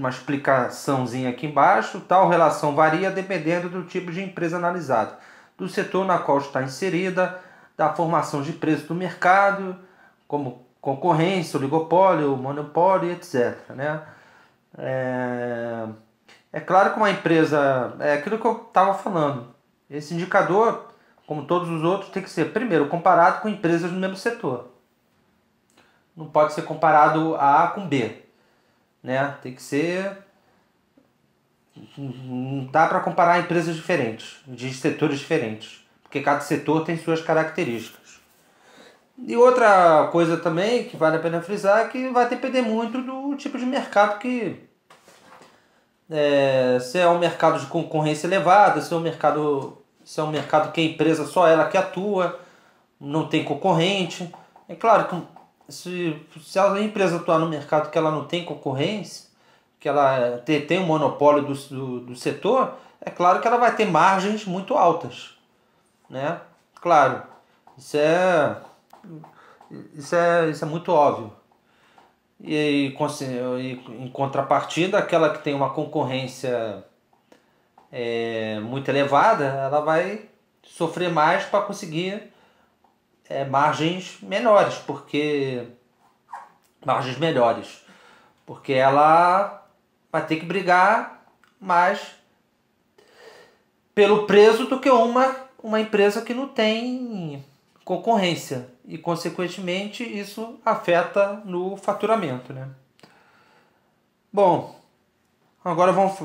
Speaker 1: explicaçãozinha aqui embaixo. Tal relação varia dependendo do tipo de empresa analisada, do setor na qual está inserida, da formação de preço do mercado, como concorrência, oligopólio, monopólio, etc. Né? É claro que uma empresa, é aquilo que eu estava falando, esse indicador, como todos os outros, tem que ser, primeiro, comparado com empresas do mesmo setor. Não pode ser comparado A com B, né? Tem que ser... Não dá para comparar empresas diferentes, de setores diferentes, porque cada setor tem suas características. E outra coisa também que vale a pena frisar é que vai depender muito do tipo de mercado que... se é um mercado de concorrência elevada, se é um mercado que a empresa só ela que atua, não tem concorrente. É claro que se a empresa atuar no mercado que ela não tem concorrência, que ela tem um monopólio do setor, é claro que ela vai ter margens muito altas, né? Claro, isso é muito óbvio. E em contrapartida, aquela que tem uma concorrência muito elevada, ela vai sofrer mais para conseguir margens melhores, porque ela vai ter que brigar mais pelo preço do que uma empresa que não tem concorrência, e consequentemente isso afeta no faturamento, né? Bom, agora vamos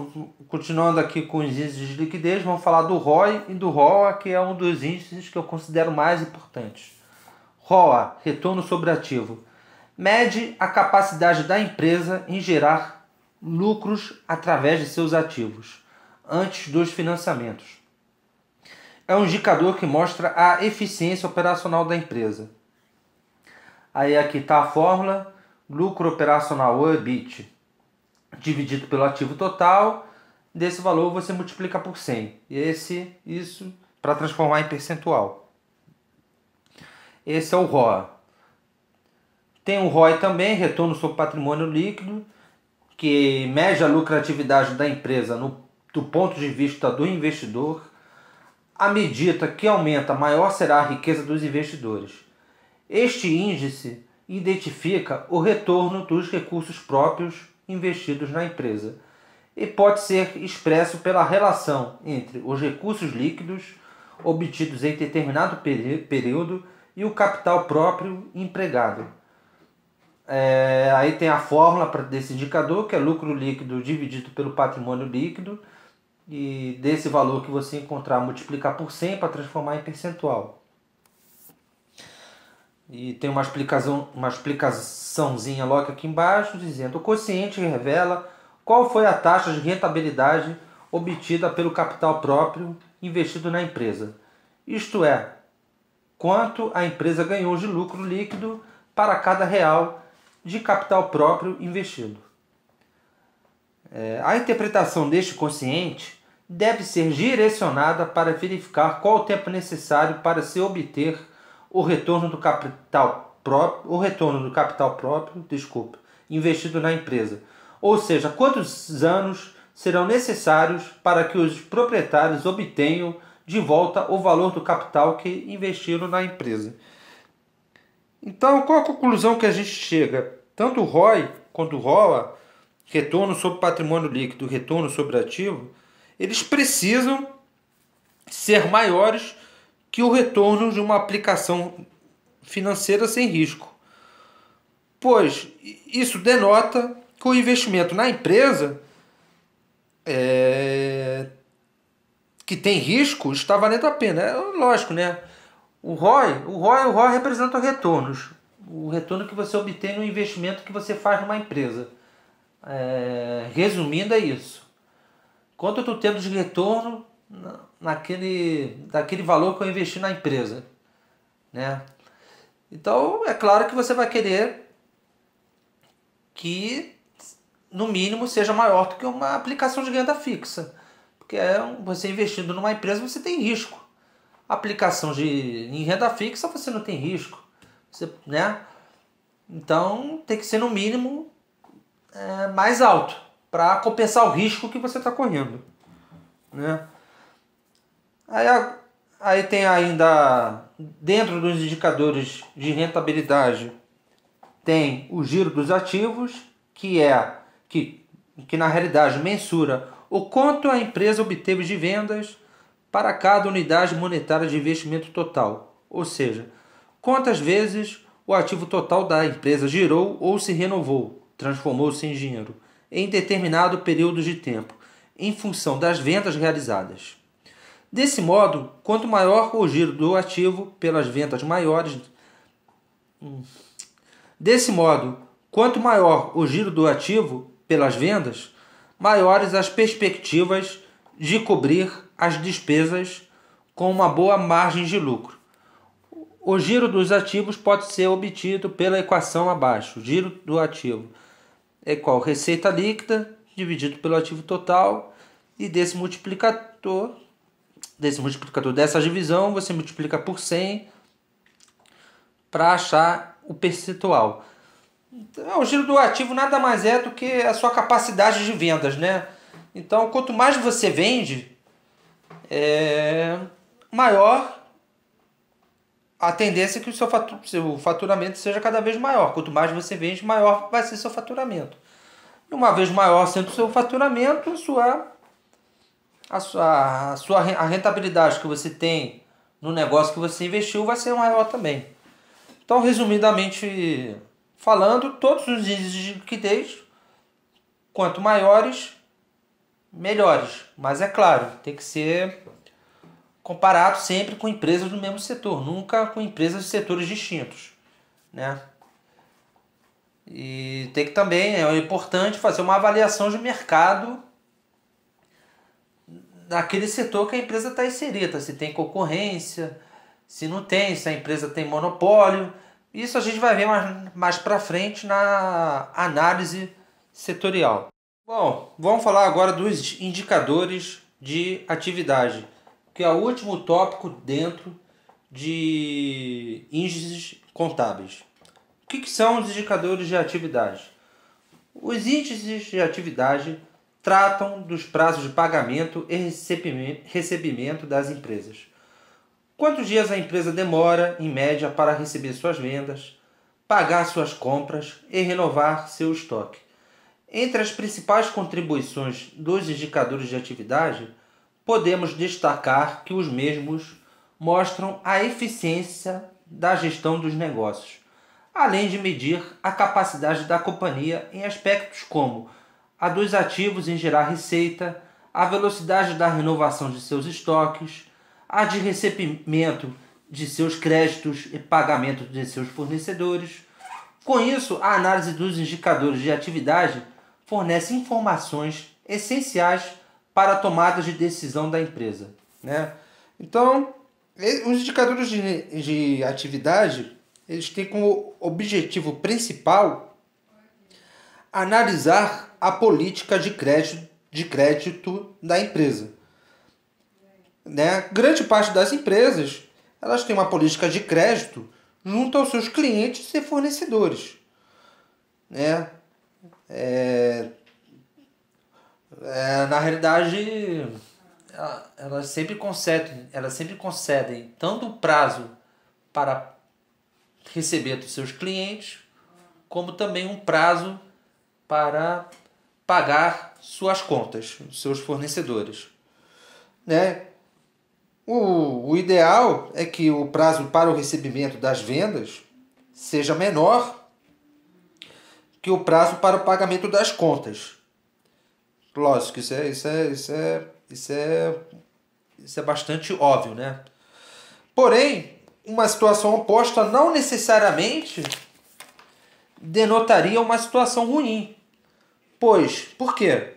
Speaker 1: continuando aqui com os índices de liquidez, vamos falar do ROI e do ROA, que é um dos índices que eu considero mais importantes. ROA, retorno sobre ativo, mede a capacidade da empresa em gerar lucros através de seus ativos, antes dos financiamentos. É um indicador que mostra a eficiência operacional da empresa. Aí aqui está a fórmula, lucro operacional ou EBIT, dividido pelo ativo total, desse valor você multiplica por 100. Isso para transformar em percentual. Esse é o ROA. Tem o ROI também, retorno sobre patrimônio líquido, que mede a lucratividade da empresa do ponto de vista do investidor. À medida que aumenta, maior será a riqueza dos investidores. Este índice identifica o retorno dos recursos próprios investidos na empresa e pode ser expresso pela relação entre os recursos líquidos obtidos em determinado período e o capital próprio empregado. Aí tem a fórmula desse indicador, que é lucro líquido dividido pelo patrimônio líquido, e desse valor que você encontrar, multiplicar por 100 para transformar em percentual. E tem uma explicaçãozinha logo aqui embaixo, dizendo: o quociente revela qual foi a taxa de rentabilidade obtida pelo capital próprio investido na empresa. Isto é, quanto a empresa ganhou de lucro líquido para cada real de capital próprio investido. A interpretação deste quociente deve ser direcionada para verificar qual o tempo necessário para se obter o retorno do capital próprio, investido na empresa. Ou seja, quantos anos serão necessários para que os proprietários obtenham de volta o valor do capital que investiram na empresa. Então, qual a conclusão que a gente chega? Tanto o ROI quanto o ROA, retorno sobre patrimônio líquido, retorno sobre ativo, eles precisam ser maiores que o retorno de uma aplicação financeira sem risco. Pois isso denota que o investimento na empresa que tem risco está valendo a pena. É lógico, né? O ROI representa retornos. O retorno que você obtém no investimento que você faz numa empresa. Resumindo, é isso. Quanto eu estou tendo de retorno daquele valor que eu investi na empresa, né? Então, é claro que você vai querer que, no mínimo, seja maior do que uma aplicação de renda fixa. Porque você investindo numa empresa, você tem risco. Aplicação em renda fixa, você não tem risco. Né? Então, tem que ser, no mínimo, mais alto, para compensar o risco que você está correndo. Né? Aí tem ainda, dentro dos indicadores de rentabilidade, tem o giro dos ativos, que na realidade mensura o quanto a empresa obteve de vendas para cada unidade monetária de investimento total. Ou seja, quantas vezes o ativo total da empresa girou ou se renovou, transformou-se em dinheiro, em determinado período de tempo, em função das vendas realizadas. Desse modo, quanto maior o giro do ativo pelas vendas maiores, maiores as perspectivas de cobrir as despesas com uma boa margem de lucro. O giro dos ativos pode ser obtido pela equação abaixo. O giro do ativo é igual a receita líquida dividido pelo ativo total, e dessa divisão você multiplica por 100 para achar o percentual. Então, o giro do ativo nada mais é do que a sua capacidade de vendas, né? Então, quanto mais você vende, maior a tendência é que o seu faturamento seja cada vez maior. Quanto mais você vende, maior vai ser seu faturamento. E uma vez maior sendo o seu faturamento, a rentabilidade que você tem no negócio que você investiu vai ser maior também. Então, resumidamente falando, todos os índices de liquidez, quanto maiores, melhores. Mas é claro, tem que ser comparado sempre com empresas do mesmo setor, nunca com empresas de setores distintos, né? E tem que também, é importante fazer uma avaliação de mercado naquele setor que a empresa está inserida, se tem concorrência, se não tem, se a empresa tem monopólio. Isso a gente vai ver mais para frente na análise setorial. Bom, vamos falar agora dos indicadores de atividade, que é o último tópico dentro de índices contábeis. O que são os indicadores de atividade? Os índices de atividade tratam dos prazos de pagamento e recebimento das empresas. Quantos dias a empresa demora, em média, para receber suas vendas, pagar suas compras e renovar seu estoque? Entre as principais contribuições dos indicadores de atividade, podemos destacar que os mesmos mostram a eficiência da gestão dos negócios, além de medir a capacidade da companhia em aspectos como a dos ativos em gerar receita, a velocidade da renovação de seus estoques, a de recebimento de seus créditos e pagamento de seus fornecedores. Com isso, a análise dos indicadores de atividade fornece informações essenciais para a tomada de decisão da empresa, né? Então, os indicadores de atividade, eles têm como objetivo principal analisar a política de crédito da empresa, né? Grande parte das empresas, elas têm uma política de crédito junto aos seus clientes e fornecedores, né? Na realidade, elas sempre concedem tanto o prazo para receber dos seus clientes, como também um prazo para pagar suas contas, seus fornecedores, né? O ideal é que o prazo para o recebimento das vendas seja menor que o prazo para o pagamento das contas. Lógico, isso é bastante óbvio, né? Porém, uma situação oposta não necessariamente denotaria uma situação ruim. Pois, por quê?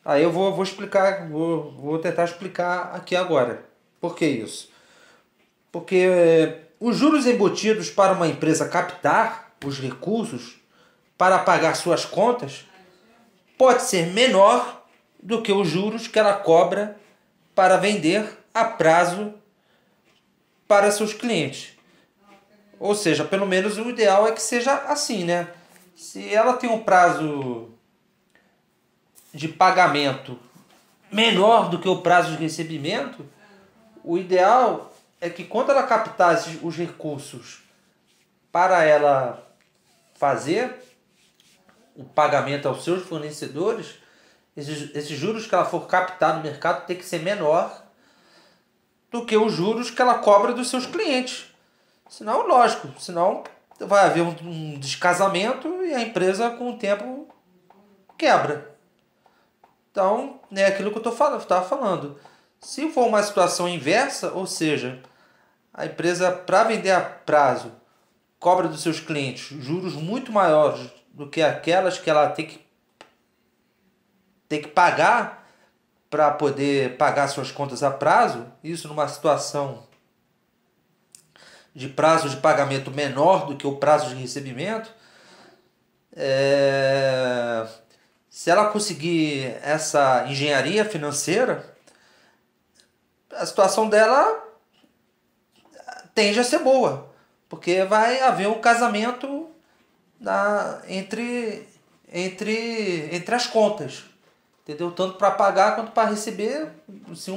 Speaker 1: Aí eu vou explicar, vou tentar explicar aqui agora. Por que isso? Porque os juros embutidos para uma empresa captar os recursos para pagar suas contas pode ser menor do que os juros que ela cobra para vender a prazo para seus clientes. Ou seja, pelo menos o ideal é que seja assim, né? Se ela tem um prazo de pagamento menor do que o prazo de recebimento, o ideal é que quando ela captasse os recursos para ela fazer o pagamento aos seus fornecedores, esses juros que ela for captar no mercado tem que ser menor do que os juros que ela cobra dos seus clientes. Senão, lógico, senão vai haver um descasamento e a empresa com o tempo quebra. Então, é aquilo que eu estava falando. Se for uma situação inversa, ou seja, a empresa, para vender a prazo, cobra dos seus clientes juros muito maiores do que aquelas que ela tem que pagar para poder pagar suas contas a prazo, isso numa situação de prazo de pagamento menor do que o prazo de recebimento, se ela conseguir essa engenharia financeira, a situação dela tende a ser boa, porque vai haver um casamento entre as contas, entendeu? Tanto para pagar quanto para receber. Se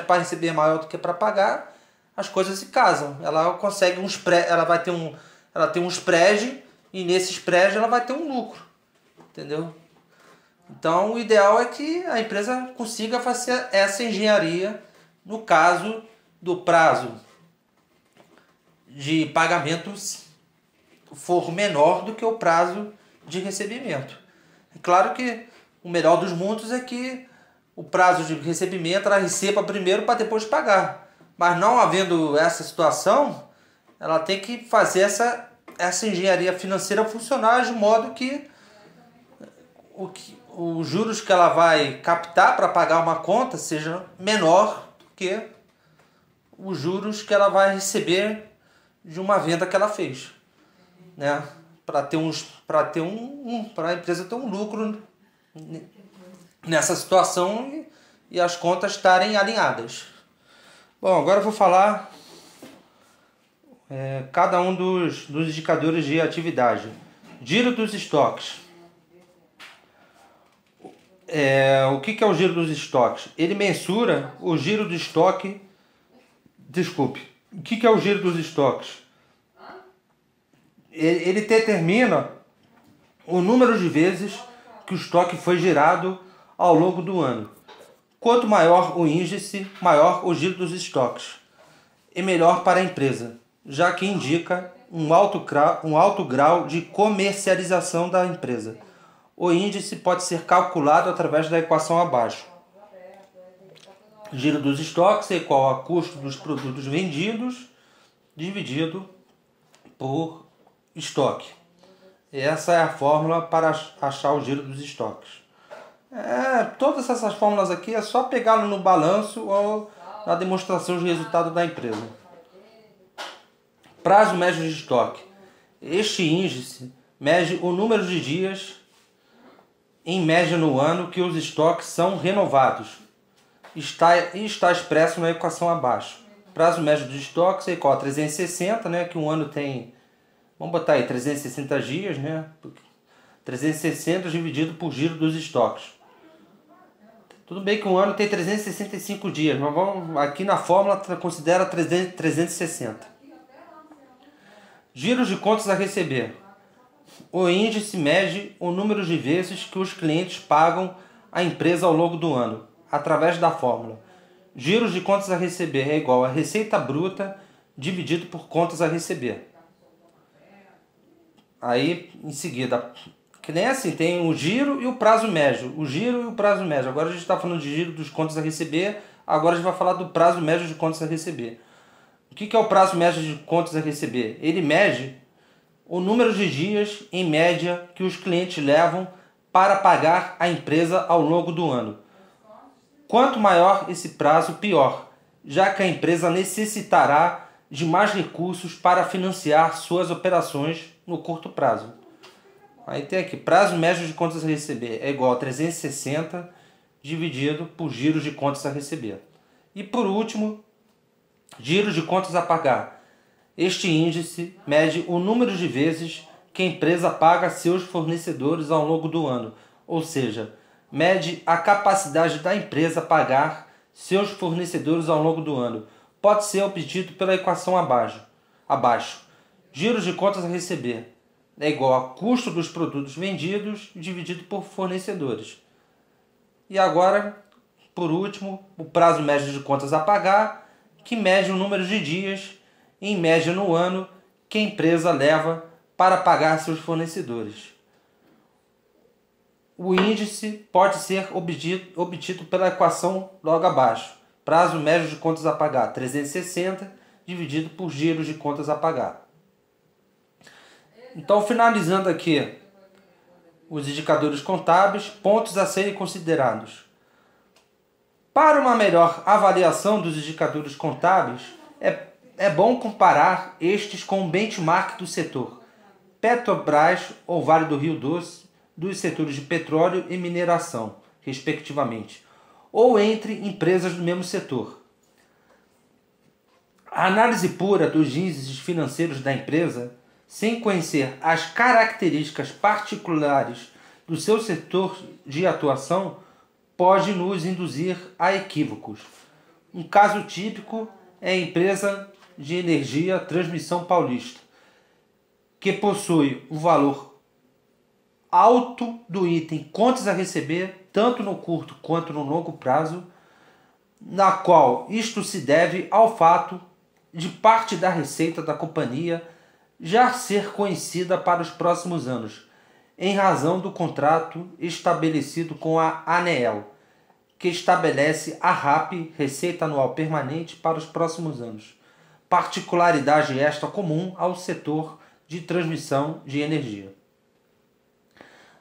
Speaker 1: para receber é maior do que para pagar, as coisas se casam. Ela consegue ela tem um spread, e nesse spread ela vai ter um lucro, entendeu? Então o ideal é que a empresa consiga fazer essa engenharia no caso do prazo de pagamento for menor do que o prazo de recebimento. É claro que o melhor dos mundos é que o prazo de recebimento ela receba primeiro para depois pagar. Mas não havendo essa situação, ela tem que fazer essa engenharia financeira funcionar de modo que os juros que ela vai captar para pagar uma conta seja menor do que os juros que ela vai receber de uma venda que ela fez, né? Para a empresa ter um lucro nessa situação e as contas estarem alinhadas. Bom, agora eu vou falar cada um dos indicadores de atividade. Giro dos estoques. O que é o giro dos estoques? Ele mensura o giro do estoque. Desculpe. O que é o giro dos estoques? Ele determina o número de vezes que o estoque foi girado ao longo do ano. Quanto maior o índice, maior o giro dos estoques. E melhor para a empresa, já que indica um alto grau de comercialização da empresa. O índice pode ser calculado através da equação abaixo. Giro dos estoques é igual a custo dos produtos vendidos dividido por estoque. Essa é a fórmula para achar o giro dos estoques. Todas essas fórmulas aqui é só pegá-lo no balanço ou na demonstração de resultado da empresa. Prazo médio de estoque. Este índice mede o número de dias em média no ano que os estoques são renovados. Está expresso na equação abaixo. Prazo médio de estoques é igual a 360, né? Que um ano tem, vamos botar aí 360 dias, né? 360 dividido por giro dos estoques. Tudo bem que um ano tem 365 dias, mas vamos, aqui na fórmula considera 360. Giros de contas a receber. O índice mede o número de vezes que os clientes pagam a empresa ao longo do ano, através da fórmula. Giros de contas a receber é igual a receita bruta dividido por contas a receber. Aí, em seguida, que nem assim, tem o giro e o prazo médio. O giro e o prazo médio. Agora a gente está falando de giro dos contas a receber, agora a gente vai falar do prazo médio de contas a receber. O que é o prazo médio de contas a receber? Ele mede o número de dias, em média, que os clientes levam para pagar a empresa ao longo do ano. Quanto maior esse prazo, pior, já que a empresa necessitará de mais recursos para financiar suas operações no curto prazo. Aí tem aqui, prazo médio de contas a receber é igual a 360 dividido por giros de contas a receber. E por último, giros de contas a pagar. Este índice mede o número de vezes que a empresa paga seus fornecedores ao longo do ano, ou seja, mede a capacidade da empresa pagar seus fornecedores ao longo do ano. Pode ser obtido pela equação abaixo. Giros de contas a receber é igual a custo dos produtos vendidos dividido por fornecedores. E agora, por último, o prazo médio de contas a pagar, que mede o número de dias, em média no ano, que a empresa leva para pagar seus fornecedores. O índice pode ser obtido pela equação logo abaixo. Prazo médio de contas a pagar, 360 dividido por giros de contas a pagar. Então, finalizando aqui os indicadores contábeis, pontos a serem considerados. Para uma melhor avaliação dos indicadores contábeis, é bom comparar estes com o benchmark do setor Petrobras ou Vale do Rio Doce, dos setores de petróleo e mineração, respectivamente, ou entre empresas do mesmo setor. A análise pura dos índices financeiros da empresa, sem conhecer as características particulares do seu setor de atuação, pode nos induzir a equívocos. Um caso típico é a empresa de energia Transmissão Paulista, que possui um valor alto do item contas a receber, tanto no curto quanto no longo prazo, na qual isto se deve ao fato de parte da receita da companhia já ser conhecida para os próximos anos, em razão do contrato estabelecido com a ANEEL, que estabelece a RAP, Receita Anual Permanente, para os próximos anos. Particularidade esta comum ao setor de transmissão de energia.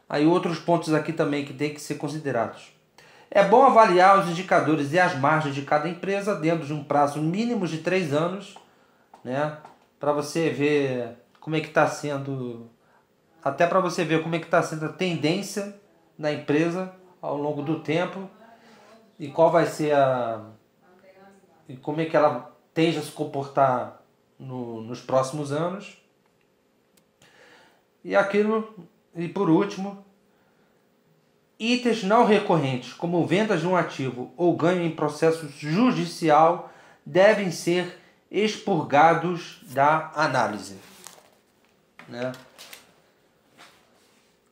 Speaker 1: Aí outros pontos aqui também que tem que ser considerados. É bom avaliar os indicadores e as margens de cada empresa dentro de um prazo mínimo de 3 anos, né? Para você ver como é que está sendo, até para você ver como é que está sendo a tendência da empresa ao longo do tempo e qual vai ser e como é que ela tende a se comportar nos próximos anos. E por último, itens não recorrentes, como vendas de um ativo ou ganho em processo judicial, devem ser expurgados da análise, né?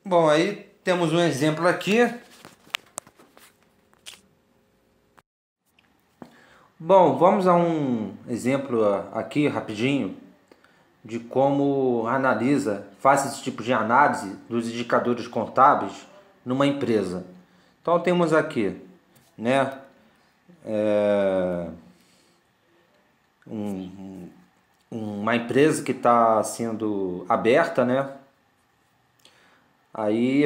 Speaker 1: Bom, aí temos um exemplo aqui. Bom, vamos a um exemplo aqui rapidinho de como faz esse tipo de análise dos indicadores contábeis numa empresa. Então temos aqui, né, uma empresa que está sendo aberta, né? Aí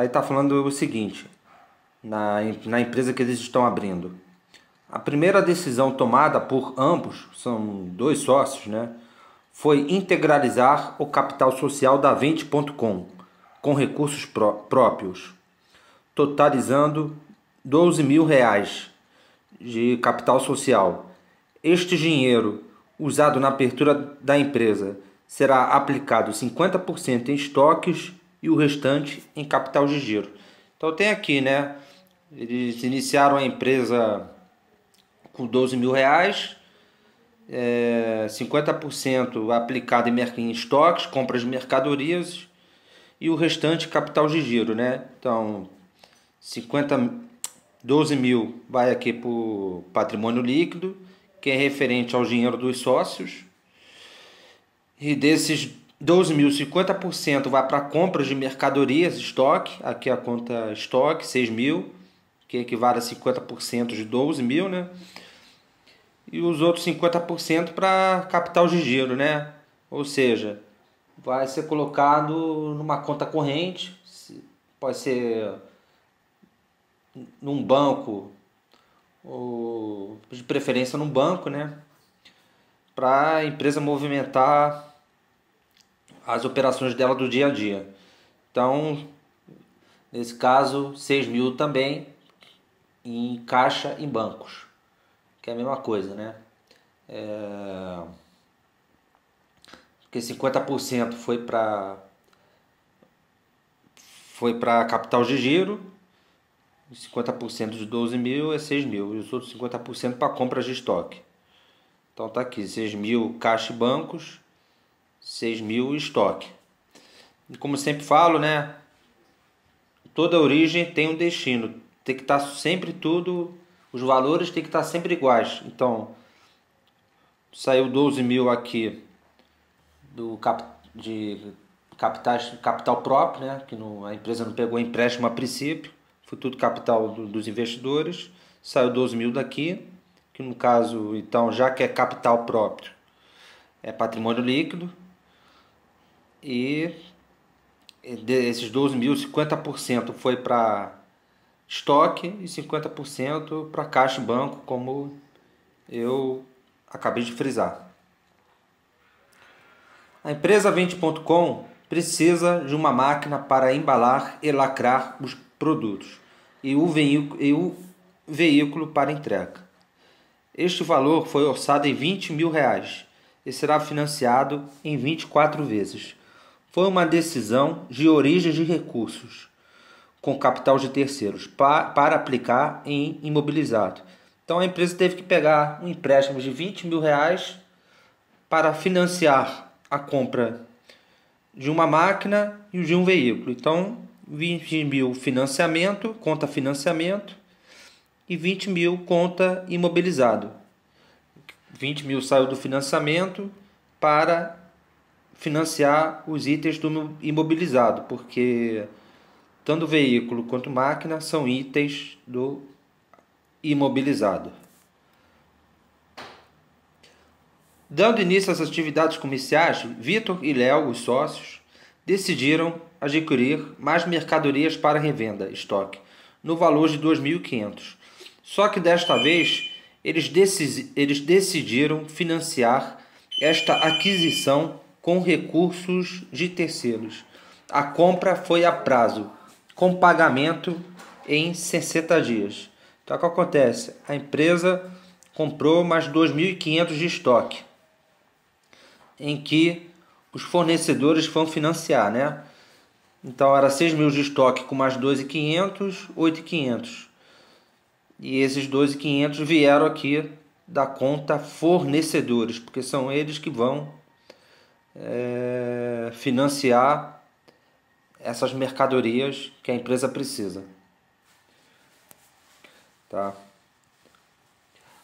Speaker 1: está falando o seguinte: na empresa que eles estão abrindo. A primeira decisão tomada por ambos, são dois sócios, né, foi integralizar o capital social da Vente.com com recursos próprios, totalizando R$ 12.000 de capital social. Este dinheiro usado na abertura da empresa será aplicado 50% em estoques e o restante em capital de giro. Então tem aqui, né? Eles iniciaram a empresa com R$ 12.000, 50% aplicado em estoques, compras de mercadorias e o restante capital de giro, né? Então 12 mil vai aqui para o patrimônio líquido, que é referente ao dinheiro dos sócios. E desses 12 mil, 50% vai para compras de mercadorias, estoque. Aqui a conta estoque, 6 mil, que equivale a 50% de 12 mil, né? E os outros 50% para capital de giro, né? Ou seja, vai ser colocado numa conta corrente, pode ser num banco, ou de preferência num banco, né? Para a empresa movimentar as operações dela do dia a dia. Então, nesse caso, 6 mil também em caixa em bancos, que é a mesma coisa, né? Porque 50% foi para capital de giro, 50% de 12 mil é 6 mil, e os outros 50% para compras de estoque. Então tá aqui, 6 mil caixa e bancos, 6 mil estoque. E como sempre falo, né? Toda origem tem um destino. Tem que estar sempre tudo, os valores tem que estar sempre iguais. Então, saiu 12 mil aqui de capital próprio, né? Que a empresa não pegou empréstimo a princípio, foi tudo capital dos investidores. Saiu 12 mil daqui, que no caso, então, já que é capital próprio, é patrimônio líquido. E desses 12 mil, 50% foi para estoque e 50% para caixa e banco, como eu acabei de frisar. A empresa Vente.com precisa de uma máquina para embalar e lacrar os produtos e o veículo para entrega. Este valor foi orçado em R$ 20.000 e será financiado em 24 vezes. Foi uma decisão de origem de recursos com capital de terceiros para aplicar em imobilizado. Então a empresa teve que pegar um empréstimo de R$ 20.000 para financiar a compra de uma máquina e de um veículo. Então 20 mil financiamento, conta financiamento, e 20 mil conta imobilizado. 20 mil saiu do financiamento para financiar os itens do imobilizado, porque tanto veículo quanto máquina são itens do imobilizado. Dando início às atividades comerciais, Vitor e Léo, os sócios, decidiram adquirir mais mercadorias para revenda, estoque, no valor de 2.500. Só que desta vez eles decidiram financiar esta aquisição com recursos de terceiros. A compra foi a prazo, com pagamento em 60 dias. Então o que acontece? A empresa comprou mais 2.500 de estoque, em que os fornecedores vão financiar, né? Então era 6 mil de estoque com mais 2.500, 8.500. E esses 2.500 vieram aqui da conta fornecedores, porque são eles que vão financiar essas mercadorias que a empresa precisa. Tá?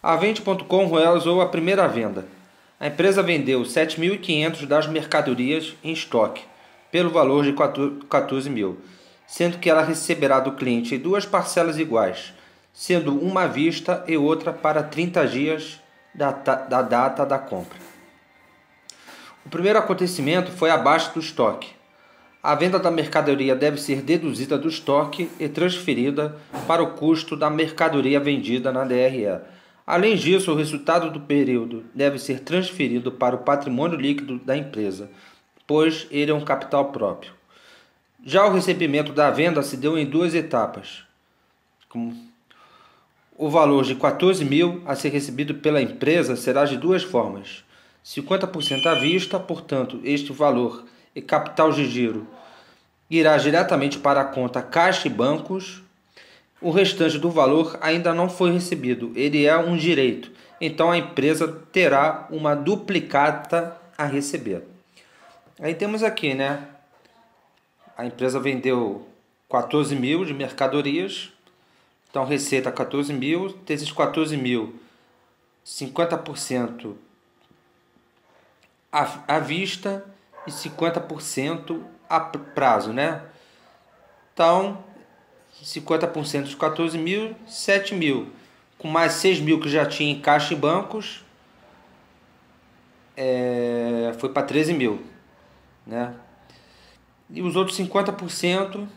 Speaker 1: A Vente.com realizou a primeira venda. A empresa vendeu 7.500 das mercadorias em estoque, pelo valor de 14 mil, sendo que ela receberá do cliente em duas parcelas iguais, sendo uma à vista e outra para 30 dias da data da compra. O primeiro acontecimento foi abaixo do estoque. a venda da mercadoria deve ser deduzida do estoque e transferida para o custo da mercadoria vendida na DRE. Além disso, o resultado do período deve ser transferido para o patrimônio líquido da empresa, pois ele é um capital próprio. Já o recebimento da venda se deu em duas etapas. O valor de 14 mil a ser recebido pela empresa será de duas formas. 50% à vista, portanto, este valor e capital de giro irá diretamente para a conta caixa e bancos. O restante do valor ainda não foi recebido, ele é um direito, então a empresa terá uma duplicata a receber. Aí temos aqui, né? A empresa vendeu 14 mil de mercadorias, então receita 14 mil, desses 14 mil, 50% à vista e 50% a prazo, né? Então, 50% dos 14 mil, 7 mil. Com mais 6 mil que já tinha em caixa e bancos, foi para 13 mil, né? E os outros 50%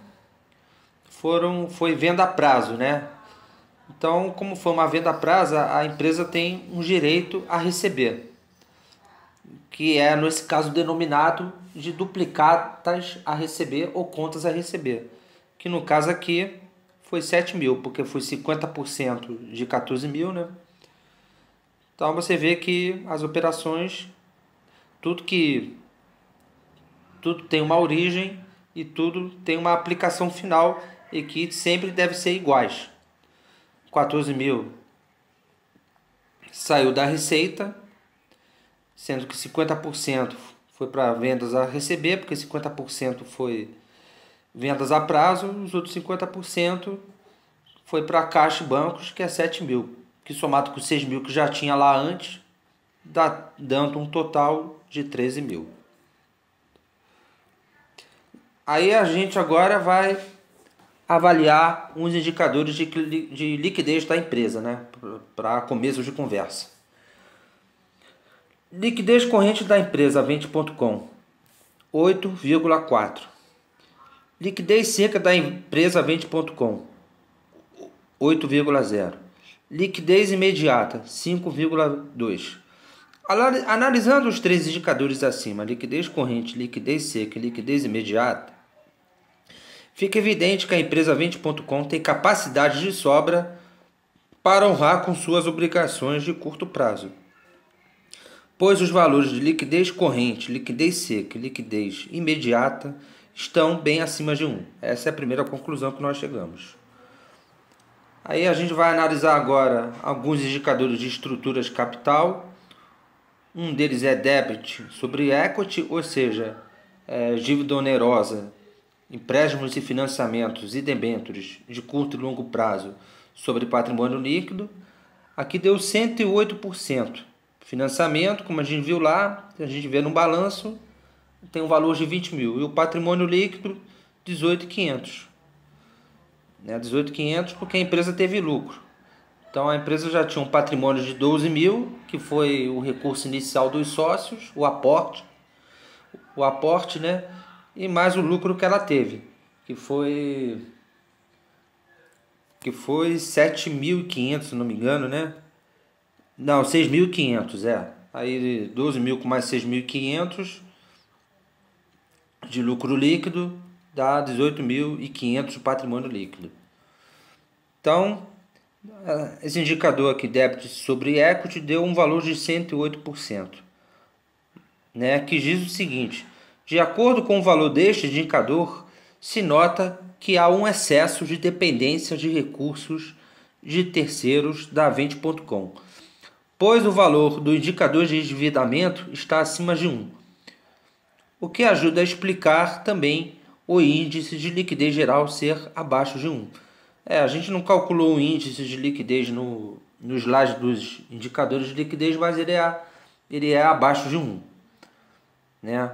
Speaker 1: foi venda a prazo, né? Então, como foi uma venda a prazo, a empresa tem um direito a receber, que é, nesse caso, denominado de duplicatas a receber ou contas a receber, que no caso aqui foi 7 mil, porque foi 50% de 14 mil, né? Então você vê que as operações, tudo tem uma origem e tudo tem uma aplicação final e que sempre deve ser iguais. 14 mil saiu da receita, sendo que 50% foi para vendas a receber, porque 50% foi vendas a prazo, os outros 50% foi para caixa e bancos, que é 7 mil, que somado com 6 mil que já tinha lá antes, dando um total de 13 mil. Aí a gente agora vai avaliar uns indicadores de liquidez da empresa, né? Para começo de conversa. Liquidez corrente da empresa Vente.com, 8,4. Liquidez seca da empresa Vente.com, 8,0. Liquidez imediata, 5,2. Analisando os três indicadores acima, liquidez corrente, liquidez seca e liquidez imediata, fica evidente que a empresa Vente.com tem capacidade de sobra para honrar com suas obrigações de curto prazo, pois os valores de liquidez corrente, liquidez seca e liquidez imediata estão bem acima de 1. Essa é a primeira conclusão que nós chegamos. Aí a gente vai analisar agora alguns indicadores de estruturas de capital. Um deles é debit sobre equity, ou seja, dívida onerosa, empréstimos e financiamentos e debêntures de curto e longo prazo sobre patrimônio líquido. Aqui deu 108%. Financiamento, como a gente viu lá, a gente vê no balanço, tem um valor de 20 mil. E o patrimônio líquido, 18.500. 18.500 porque a empresa teve lucro. Então a empresa já tinha um patrimônio de 12 mil, que foi o recurso inicial dos sócios, o aporte, né? E mais o lucro que ela teve, que foi 7.500, se não me engano, né? Não, 6.500, Aí 12 mil com mais 6.500 de lucro líquido dá 18.500 de patrimônio líquido. Então, esse indicador aqui, débito sobre equity, deu um valor de 108%, né? Que diz o seguinte: de acordo com o valor deste indicador, se nota que há um excesso de dependência de recursos de terceiros da Vente.com, pois o valor do indicador de endividamento está acima de 1, o que ajuda a explicar também o índice de liquidez geral ser abaixo de 1. A gente não calculou o índice de liquidez no slide dos indicadores de liquidez, mas ele é abaixo de 1. Né?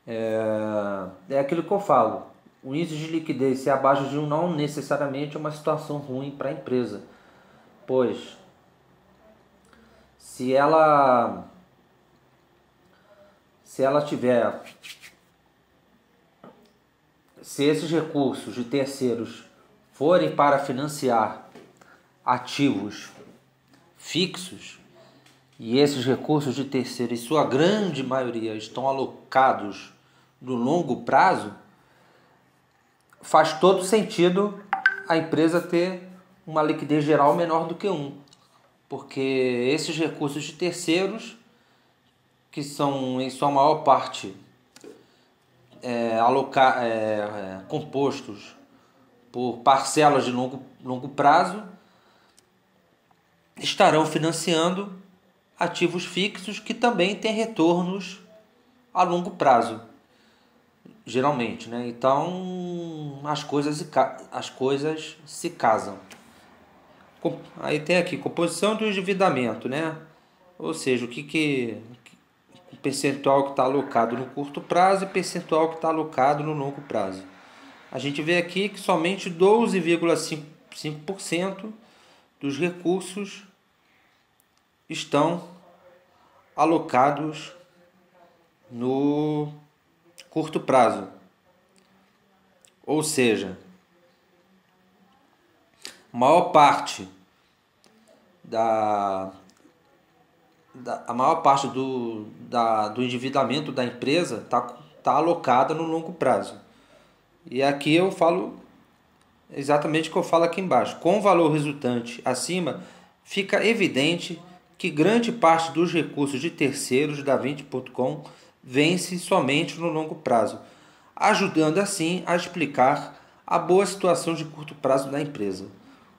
Speaker 1: É aquilo que eu falo. O índice de liquidez ser abaixo de 1 não necessariamente é uma situação ruim para a empresa, pois se ela tiver se esses recursos de terceiros forem para financiar ativos fixos, e esses recursos de terceiro, em sua grande maioria, estão alocados no longo prazo, faz todo sentido a empresa ter uma liquidez geral menor do que um. Porque esses recursos de terceiros, que são em sua maior parte compostos por parcelas de longo prazo, estarão financiando ativos fixos que também têm retornos a longo prazo, geralmente, né? Então as coisas se casam. Aí tem aqui composição do endividamento, né? Ou seja, o percentual que está alocado no curto prazo e percentual que está alocado no longo prazo. A gente vê aqui que somente 12,5% dos recursos estão alocados no curto prazo. Ou seja, a maior parte do endividamento da empresa está alocada no longo prazo. E aqui eu falo exatamente o que eu falo aqui embaixo. Com o valor resultante acima, fica evidente que grande parte dos recursos de terceiros da 20.com vence somente no longo prazo, ajudando assim a explicar a boa situação de curto prazo da empresa,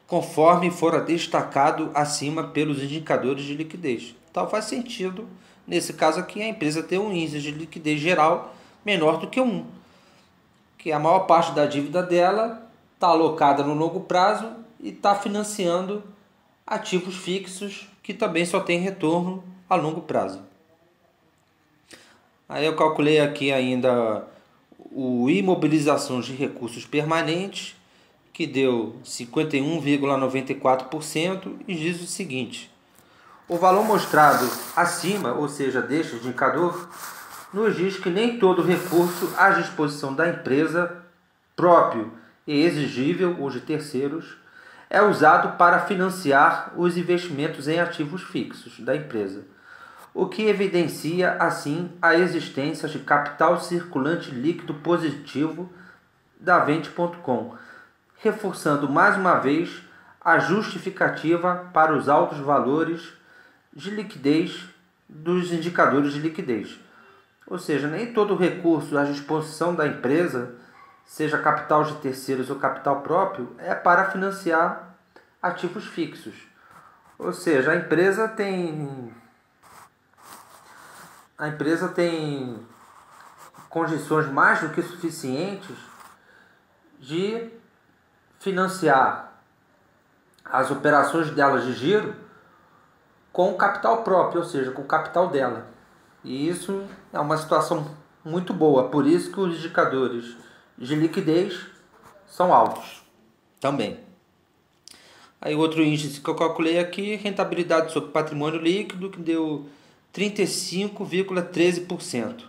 Speaker 1: conforme fora destacado acima pelos indicadores de liquidez. Então faz sentido, nesse caso aqui, a empresa ter um índice de liquidez geral menor do que 1, que a maior parte da dívida dela está alocada no longo prazo e está financiando ativos fixos que também só tem retorno a longo prazo. Aí eu calculei aqui ainda o imobilização de recursos permanentes, que deu 51,94%, e diz o seguinte: o valor mostrado acima, ou seja, deste indicador, nos diz que nem todo recurso à disposição da empresa, próprio e exigível ou de terceiros, é usado para financiar os investimentos em ativos fixos da empresa, o que evidencia, assim, a existência de capital circulante líquido positivo da Vente.com, reforçando mais uma vez a justificativa para os altos valores de liquidez dos indicadores de liquidez. Ou seja, nem todo recurso à disposição da empresa, seja capital de terceiros ou capital próprio, é para financiar ativos fixos. Ou seja, a empresa tem condições mais do que suficientes de financiar as operações delas de giro com capital próprio, ou seja, com o capital dela. E isso é uma situação muito boa, por isso que os indicadores de liquidez são altos também. Aí outro índice que eu calculei aqui, rentabilidade sobre patrimônio líquido, que deu 35,13%.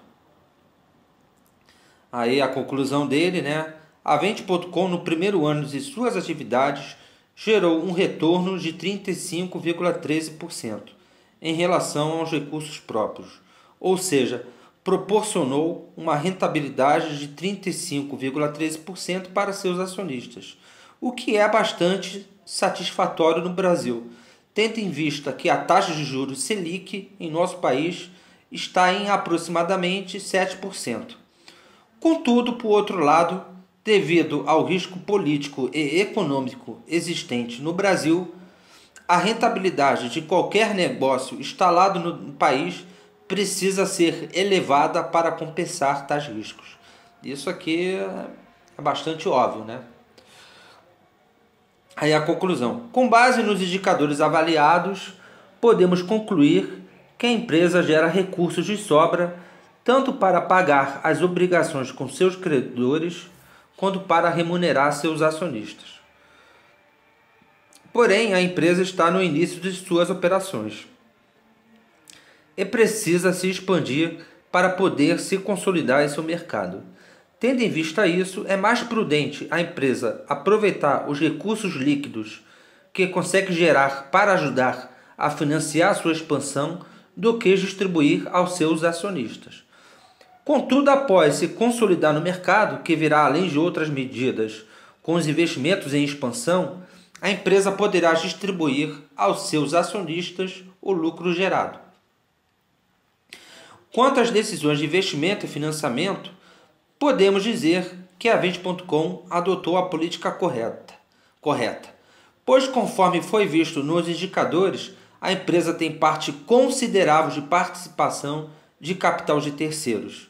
Speaker 1: Aí a conclusão dele, né? A Vente.com, no primeiro ano de suas atividades, gerou um retorno de 35,13% em relação aos recursos próprios, ou seja, proporcionou uma rentabilidade de 35,13% para seus acionistas, o que é bastante satisfatório no Brasil, tendo em vista que a taxa de juros Selic em nosso país está em aproximadamente 7%. Contudo, por outro lado, devido ao risco político e econômico existente no Brasil, a rentabilidade de qualquer negócio instalado no país precisa ser elevada para compensar tais riscos. Isso aqui é bastante óbvio, né? Aí a conclusão. Com base nos indicadores avaliados, podemos concluir que a empresa gera recursos de sobra tanto para pagar as obrigações com seus credores, quanto para remunerar seus acionistas. Porém, a empresa está no início de suas operações e precisa se expandir para poder se consolidar em seu mercado, Tendo em vista isso, é mais prudente a empresa aproveitar os recursos líquidos que consegue gerar para ajudar a financiar sua expansão do que distribuir aos seus acionistas. Contudo, após se consolidar no mercado, que virá além de outras medidas com os investimentos em expansão, a empresa poderá distribuir aos seus acionistas o lucro gerado. Quanto às decisões de investimento e financiamento, podemos dizer que a Vinte.com adotou a política correta, pois conforme foi visto nos indicadores, a empresa tem parte considerável de participação de capital de terceiros,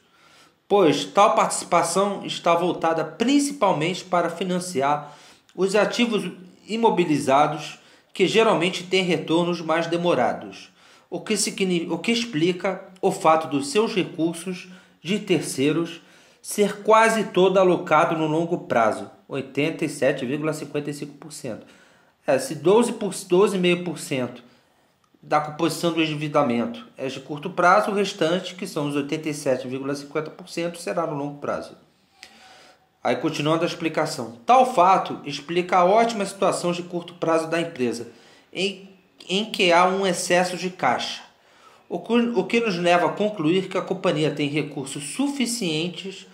Speaker 1: pois tal participação está voltada principalmente para financiar os ativos imobilizados que geralmente têm retornos mais demorados, o que explica o fato dos seus recursos de terceiros ser quase todo alocado no longo prazo, 87,55%. Se 12,5% da composição do endividamento é de curto prazo, o restante, que são os 87,50%, será no longo prazo. Aí, continuando a explicação. Tal fato explica a ótima situação de curto prazo da empresa, em que há um excesso de caixa, o que nos leva a concluir que a companhia tem recursos suficientes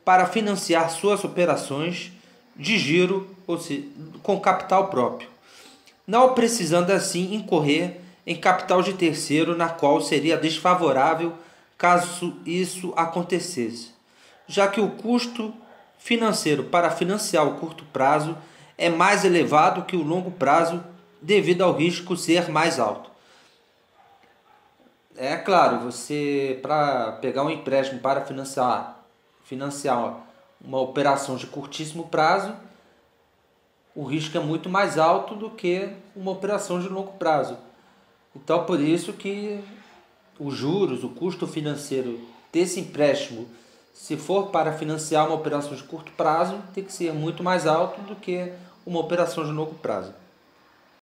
Speaker 1: para financiar suas operações de giro, ou seja, com capital próprio, não precisando assim incorrer em capital de terceiro, na qual seria desfavorável caso isso acontecesse, já que o custo financeiro para financiar o curto prazo é mais elevado que o longo prazo devido ao risco ser mais alto. É claro, você para pegar um empréstimo para financiar uma operação de curtíssimo prazo, o risco é muito mais alto do que uma operação de longo prazo. Então, por isso que os juros, o custo financeiro desse empréstimo, se for para financiar uma operação de curto prazo, tem que ser muito mais alto do que uma operação de longo prazo.